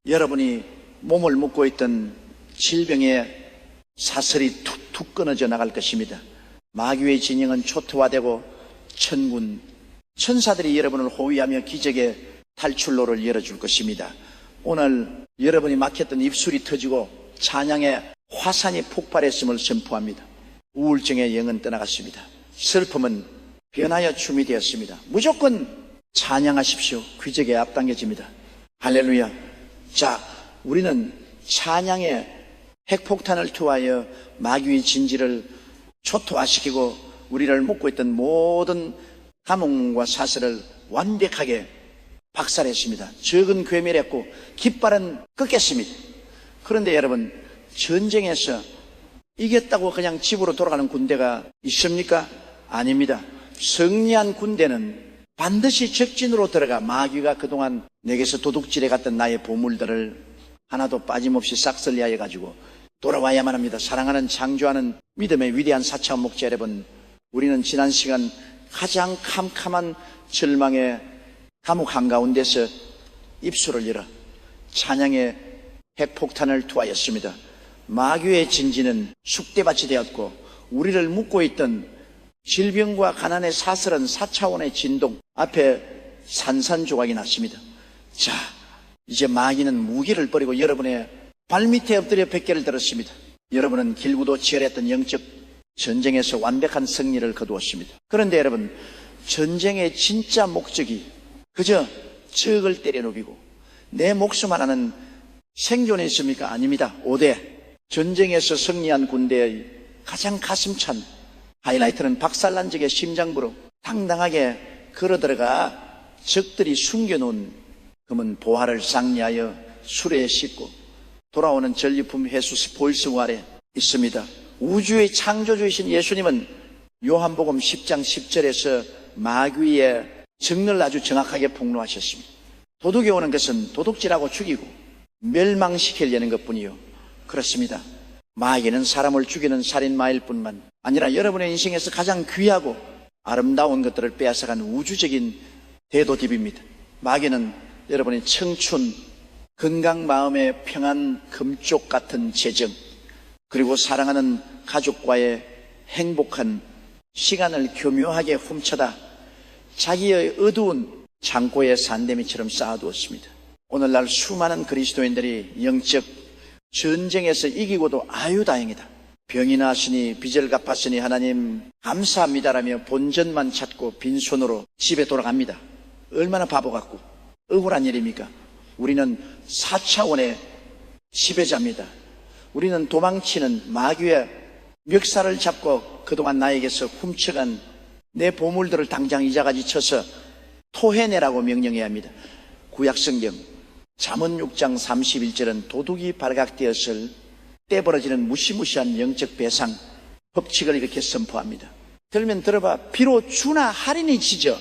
여러분이 몸을 묶고 있던 질병의 사슬이 툭툭 끊어져 나갈 것입니다. 마귀의 진영은 초토화되고 천군, 천사들이 여러분을 호위하며 기적의 탈출로를 열어줄 것입니다. 오늘 여러분이 막혔던 입술이 터지고 찬양의 화산이 폭발했음을 선포합니다. 우울증의 영은 떠나갔습니다. 슬픔은 변하여 춤이 되었습니다. 무조건 찬양하십시오. 기적에 앞당겨집니다. 할렐루야. 자, 우리는 찬양의 핵폭탄을 투하여 마귀의 진지를 초토화시키고 우리를 묶고 있던 모든 감옥과 사슬을 완벽하게 박살했습니다. 적은 괴멸했고 깃발은 꺾였습니다. 그런데 여러분, 전쟁에서 이겼다고 그냥 집으로 돌아가는 군대가 있습니까? 아닙니다. 승리한 군대는 반드시 적진으로 들어가 마귀가 그동안 내게서 도둑질해 갔던 나의 보물들을 하나도 빠짐없이 싹쓸이하여 가지고 돌아와야만 합니다. 사랑하는 창조하는 믿음의 위대한 4차원 목자 여러분, 우리는 지난 시간 가장 캄캄한 절망의 감옥 한가운데서 입술을 열어 찬양의 핵폭탄을 투하였습니다. 마귀의 진지는 쑥대밭이 되었고 우리를 묶고 있던 질병과 가난의 사슬은 4차원의 진동 앞에 산산조각이 났습니다. 자, 이제 마귀는 무기를 버리고 여러분의 발밑에 엎드려 뱃개를 들었습니다. 여러분은 길고도 치열했던 영적 전쟁에서 완벽한 승리를 거두었습니다. 그런데 여러분, 전쟁의 진짜 목적이 그저 적을 때려눕이고 내 목숨 하나는 생존에 있습니까? 아닙니다. 5대 전쟁에서 승리한 군대의 가장 가슴찬 하이라이트는 박살난 적의 심장부로 당당하게 걸어들어가 적들이 숨겨놓은 금은 보화를 상리하여 수레에 싣고 돌아오는 전리품 회수 스포일스 아래 있습니다. 우주의 창조주이신 예수님은 요한복음 10장 10절에서 마귀의 정를 아주 정확하게 폭로하셨습니다. 도둑이 오는 것은 도둑질하고 죽이고 멸망시키려는 것뿐이요. 그렇습니다. 마귀는 사람을 죽이는 살인마일 뿐만 아니라 여러분의 인생에서 가장 귀하고 아름다운 것들을 빼앗아간 우주적인 대도딥입니다. 마귀는 여러분의 청춘, 건강 마음의 평안, 금쪽 같은 재정, 그리고 사랑하는 가족과의 행복한 시간을 교묘하게 훔쳐다 자기의 어두운 창고에 산더미처럼 쌓아두었습니다. 오늘날 수많은 그리스도인들이 영적 전쟁에서 이기고도 아유 다행이다, 병이 나으시니 빚을 갚았으니 하나님 감사합니다라며 본전만 찾고 빈손으로 집에 돌아갑니다. 얼마나 바보 같고 억울한 일입니까? 우리는 4차원의 지배자입니다. 우리는 도망치는 마귀의 멱살을 잡고 그동안 나에게서 훔쳐간 내 보물들을 당장 이자까지 쳐서 토해내라고 명령해야 합니다. 구약성경 잠언 6장 31절은 도둑이 발각되었을 때 벌어지는 무시무시한 영적 배상 법칙을 이렇게 선포합니다. 들면 들어봐. 비록 주나 할인이 지져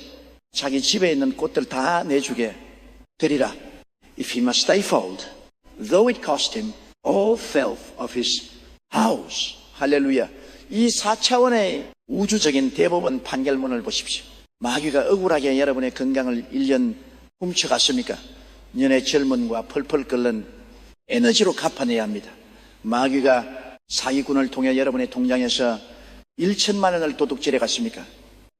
자기 집에 있는 꽃들 다 내주게 되리라. If he must stay fold, though it cost him all filth of his house. 할렐루야. 이 4차원의 우주적인 대법원 판결문을 보십시오. 마귀가 억울하게 여러분의 건강을 1년 훔쳐갔습니까? 년의 젊음과 펄펄 끓는 에너지로 갚아내야 합니다. 마귀가 사기꾼을 통해 여러분의 통장에서 1천만 원을 도둑질해 갔습니까?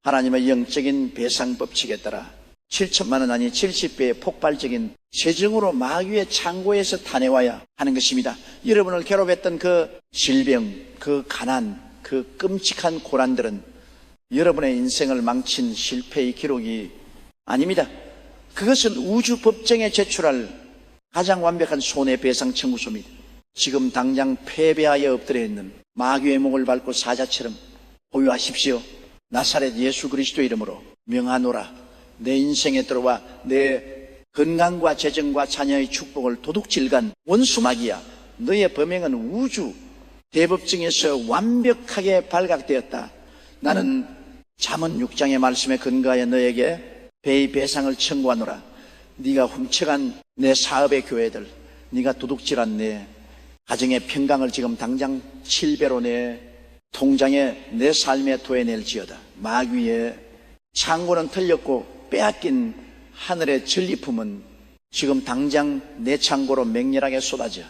하나님의 영적인 배상 법칙에 따라 7천만 원 아니 70배의 폭발적인 재정으로 마귀의 창고에서 타내와야 하는 것입니다. 여러분을 괴롭혔던 그 질병, 그 가난, 그 끔찍한 고난들은 여러분의 인생을 망친 실패의 기록이 아닙니다. 그것은 우주 법정에 제출할 가장 완벽한 손해배상 청구서입니다. 지금 당장 패배하여 엎드려 있는 마귀의 목을 밟고 사자처럼 보유하십시오. 나사렛 예수 그리스도 이름으로 명하노라. 내 인생에 들어와 내 건강과 재정과 자녀의 축복을 도둑질간 원수 마귀야, 너의 범행은 우주 대법정에서 완벽하게 발각되었다. 나는 잠언 6장의 말씀에 근거하여 너에게 배의 배상을 청구하노라. 네가 훔쳐간 내 사업의 교회들, 네가 도둑질한 내 가정의 평강을 지금 당장 7배로 내 통장에 내 삶에 토해낼지어다. 마귀의 창고는 털렸고 빼앗긴 하늘의 전리품은 지금 당장 내 창고로 맹렬하게 쏟아져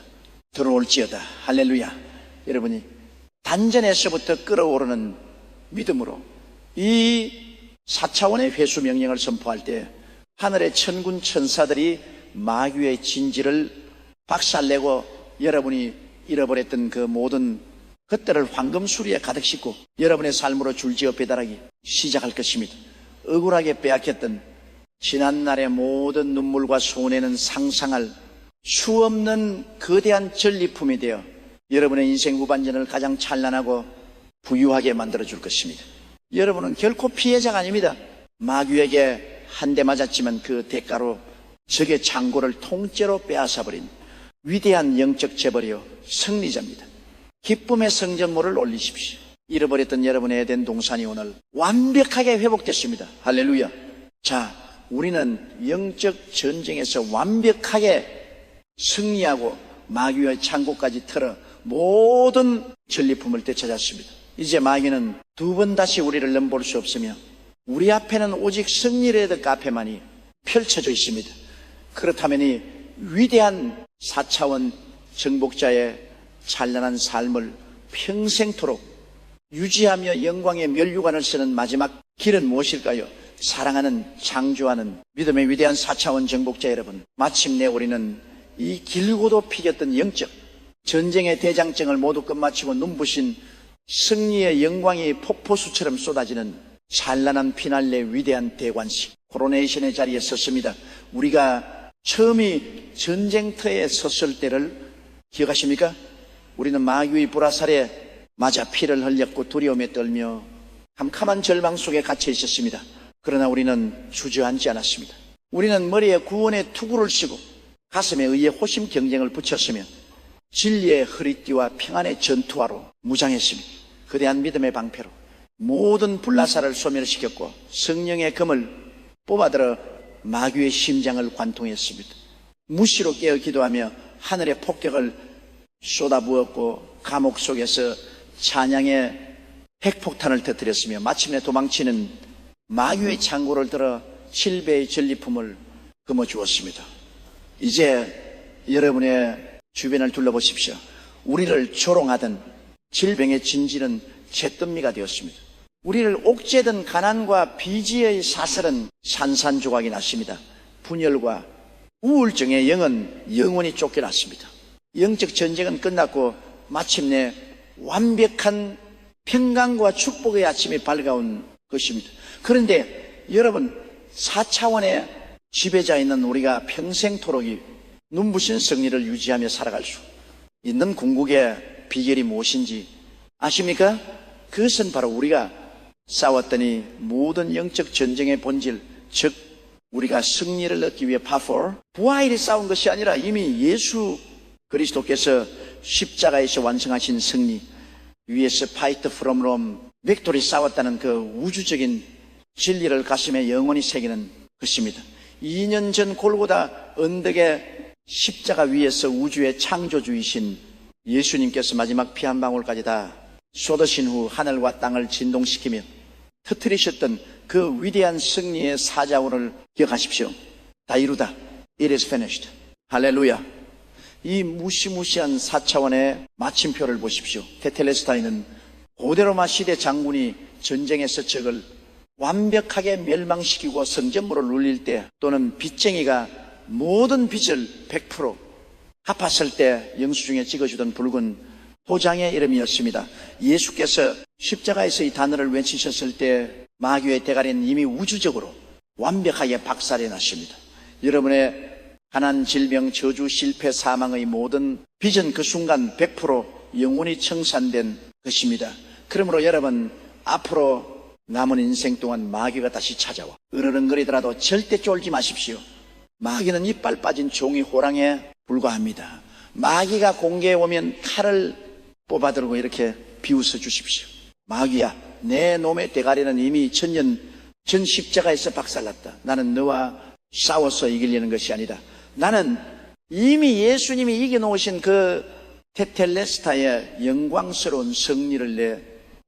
들어올지어다. 할렐루야. 여러분이 단전에서부터 끓어오르는 믿음으로 이 4차원의 회수 명령을 선포할 때 하늘의 천군 천사들이 마귀의 진지를 박살내고 여러분이 잃어버렸던 그 모든 것들을 황금수리에 가득 싣고 여러분의 삶으로 줄지어 배달하기 시작할 것입니다. 억울하게 빼앗겼던 지난날의 모든 눈물과 손해는 상상할 수 없는 거대한 전리품이 되어 여러분의 인생 후반전을 가장 찬란하고 부유하게 만들어줄 것입니다. 여러분은 결코 피해자가 아닙니다. 마귀에게 한 대 맞았지만 그 대가로 적의 창고를 통째로 빼앗아버린 위대한 영적 재벌이요 승리자입니다. 기쁨의 성전모를 올리십시오. 잃어버렸던 여러분의 에덴 동산이 오늘 완벽하게 회복됐습니다. 할렐루야. 자, 우리는 영적 전쟁에서 완벽하게 승리하고 마귀의 창고까지 털어 모든 전리품을 되찾았습니다. 이제 마귀는 두 번 다시 우리를 넘볼 수 없으며 우리 앞에는 오직 승리의 카페만이 펼쳐져 있습니다. 그렇다면 이 위대한 4차원 정복자의 찬란한 삶을 평생토록 유지하며 영광의 면류관을 쓰는 마지막 길은 무엇일까요? 사랑하는 창조하는 믿음의 위대한 4차원 정복자 여러분, 마침내 우리는 이 길고도 피겼던 영적 전쟁의 대장정을 모두 끝마치고 눈부신 승리의 영광이 폭포수처럼 쏟아지는 찬란한 피날레 위대한 대관식 코로네이션의 자리에 섰습니다. 우리가 처음이 전쟁터에 섰을 때를 기억하십니까? 우리는 마귀의 불화살에 맞아 피를 흘렸고 두려움에 떨며 캄캄한 절망 속에 갇혀 있었습니다. 그러나 우리는 주저앉지 않았습니다. 우리는 머리에 구원의 투구를 쓰고 가슴에 의의 호심 경쟁을 붙였으며 진리의 허리띠와 평안의 전투화로 무장했습니다. 거대한 믿음의 방패로 모든 불나사를 소멸시켰고 성령의 금을 뽑아들어 마귀의 심장을 관통했습니다. 무시로 깨어 기도하며 하늘의 폭격을 쏟아부었고 감옥 속에서 찬양의 핵폭탄을 터뜨렸으며 마침내 도망치는 마귀의 창고를 들어 7배의 전리품을 거머쥐었습니다. 이제 여러분의 주변을 둘러보십시오. 우리를 조롱하던 질병의 진지는 잿더미가 되었습니다. 우리를 옥죄던 가난과 비지의 사슬은 산산조각이 났습니다. 분열과 우울증의 영은 영원히 쫓겨났습니다. 영적 전쟁은 끝났고 마침내 완벽한 평강과 축복의 아침이 밝아온 것입니다. 그런데 여러분 4차원의 지배자 있는 우리가 평생토록 눈부신 승리를 유지하며 살아갈 수 있는 궁극의 비결이 무엇인지 아십니까? 그것은 바로 우리가 싸웠더니 모든 영적 전쟁의 본질, 즉 우리가 승리를 얻기 위해 부하일이 싸운 것이 아니라 이미 예수 그리스도께서 십자가에서 완성하신 승리 위에서 fight from Rome, 빅토리 싸웠다는 그 우주적인 진리를 가슴에 영원히 새기는 것입니다. 2년 전 골고다 언덕의 십자가 위에서 우주의 창조주이신 예수님께서 마지막 피 한 방울까지 다 쏟으신 후 하늘과 땅을 진동시키며 터뜨리셨던 그 위대한 승리의 사자원을 기억하십시오. 다 이루다. It is finished. 할렐루야. 이 무시무시한 4차원의 마침표를 보십시오. 테텔레스타이는 고대 로마 시대 장군이 전쟁에서 적을 완벽하게 멸망시키고 성전물을 눌릴 때 또는 빚쟁이가 모든 빚을 100% 갚았을 때 영수증에 찍어주던 붉은 도장의 이름이었습니다. 예수께서 십자가에서 이 단어를 외치셨을 때 마귀의 대가리는 이미 우주적으로 완벽하게 박살이 났습니다. 여러분의 가난, 질병, 저주, 실패, 사망의 모든 빚은 그 순간 100% 영원히 청산된 것입니다. 그러므로 여러분 앞으로 남은 인생 동안 마귀가 다시 찾아와 으르렁거리더라도 절대 쫄지 마십시오. 마귀는 이빨 빠진 종이 호랑이에 불과합니다. 마귀가 공개에 오면 칼을 뽑아들고 이렇게 비웃어 주십시오. 마귀야, 내 놈의 대가리는 이미 천년 전 십자가에서 박살났다. 나는 너와 싸워서 이기려는 것이 아니다. 나는 이미 예수님이 이겨놓으신 그 테텔레스타의 영광스러운 승리를 내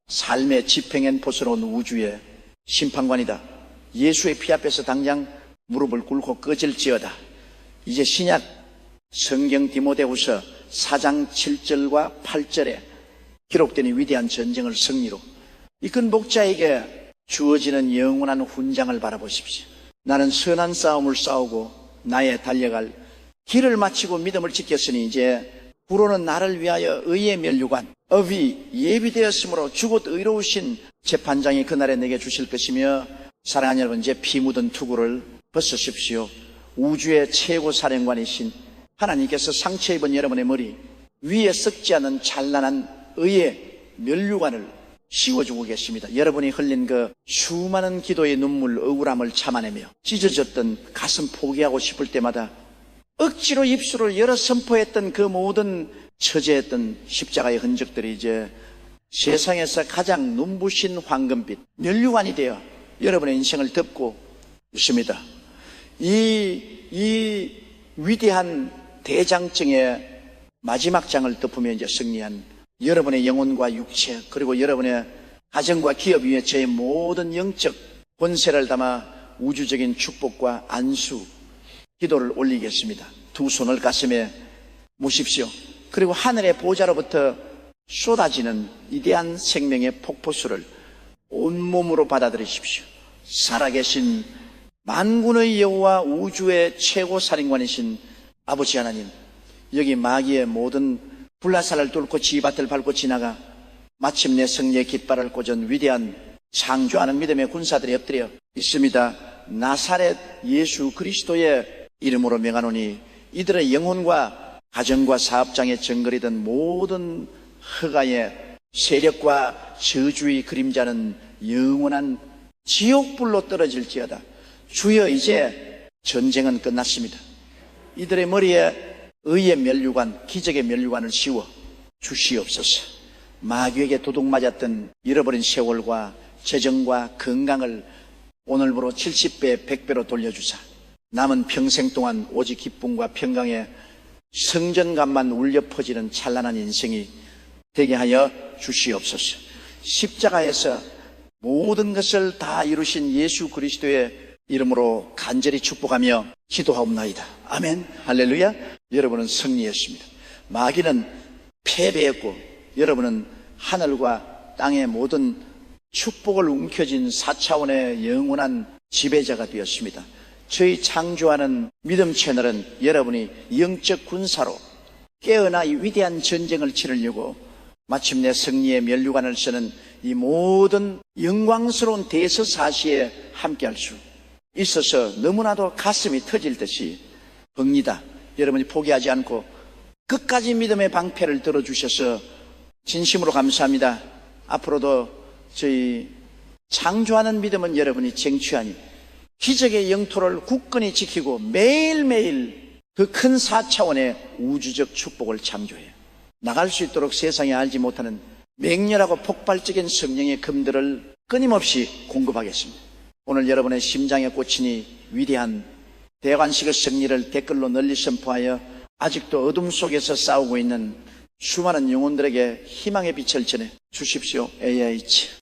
삶의 집행엔포스러운 우주의 심판관이다. 예수의 피 앞에서 당장 무릎을 꿇고 꺼질지어다. 이제 신약 성경 디모데후서 4장 7절과 8절에 기록된 이 위대한 전쟁을 승리로 이끈 목자에게 주어지는 영원한 훈장을 바라보십시오. 나는 선한 싸움을 싸우고 나의 달려갈 길을 마치고 믿음을 지켰으니 이제 후로는 나를 위하여 의의 면류관 업이 예비되었으므로 주곧 의로우신 재판장이 그날에 내게 주실 것이며 사랑하는 여러분, 이제 피 묻은 투구를 벗으십시오. 우주의 최고 사령관이신 하나님께서 상처 입은 여러분의 머리 위에 썩지 않은 찬란한 의의 면류관을 씌워주고 계십니다. 여러분이 흘린 그 수많은 기도의 눈물, 억울함을 참아내며 찢어졌던 가슴 포기하고 싶을 때마다 억지로 입술을 열어 선포했던 그 모든 처제했던 십자가의 흔적들이 이제 세상에서 가장 눈부신 황금빛 면류관이 되어 여러분의 인생을 덮고 있습니다. 이 위대한 대장정의 마지막 장을 덮으며 이제 승리한 여러분의 영혼과 육체 그리고 여러분의 가정과 기업 위에 저의 모든 영적 권세를 담아 우주적인 축복과 안수 기도를 올리겠습니다. 두 손을 가슴에 모십시오. 그리고 하늘의 보좌로부터 쏟아지는 위대한 생명의 폭포수를 온몸으로 받아들이십시오. 살아계신 만군의 여호와 우주의 최고 살인관이신 아버지 하나님, 여기 마귀의 모든 불나사를 뚫고 지휘밭을 밟고 지나가 마침내 승리의 깃발을 꽂은 위대한 창조하는 믿음의 군사들이 엎드려 있습니다. 나사렛 예수 그리스도의 이름으로 명하노니 이들의 영혼과 가정과 사업장에 정거리던 모든 허가의 세력과 저주의 그림자는 영원한 지옥불로 떨어질지어다. 주여, 이제 전쟁은 끝났습니다. 이들의 머리에 의의 면류관, 기적의 면류관을 씌워 주시옵소서. 마귀에게 도둑 맞았던 잃어버린 세월과 재정과 건강을 오늘부로 70배, 100배로 돌려주사 남은 평생 동안 오직 기쁨과 평강에 성전감만 울려 퍼지는 찬란한 인생이 되게 하여 주시옵소서. 십자가에서 모든 것을 다 이루신 예수 그리스도의 이름으로 간절히 축복하며 기도하옵나이다. 아멘. 할렐루야. 여러분은 승리했습니다. 마귀는 패배했고 여러분은 하늘과 땅의 모든 축복을 움켜쥔 4차원의 영원한 지배자가 되었습니다. 저희 창조하는 믿음 채널은 여러분이 영적 군사로 깨어나 이 위대한 전쟁을 치르려고 마침내 승리의 면류관을 쓰는 이 모든 영광스러운 대서사시에 함께할 수 있어서 너무나도 가슴이 터질 듯이 봅니다. 여러분이 포기하지 않고 끝까지 믿음의 방패를 들어주셔서 진심으로 감사합니다. 앞으로도 저희 창조하는 믿음은 여러분이 쟁취하니 기적의 영토를 굳건히 지키고 매일매일 그 큰 4차원의 우주적 축복을 창조해요. 나갈 수 있도록 세상에 알지 못하는 맹렬하고 폭발적인 성령의 금들을 끊임없이 공급하겠습니다. 오늘 여러분의 심장에 꽂히니 위대한 대관식의 승리를 댓글로 널리 선포하여 아직도 어둠 속에서 싸우고 있는 수많은 영혼들에게 희망의 빛을 전해 주십시오. AH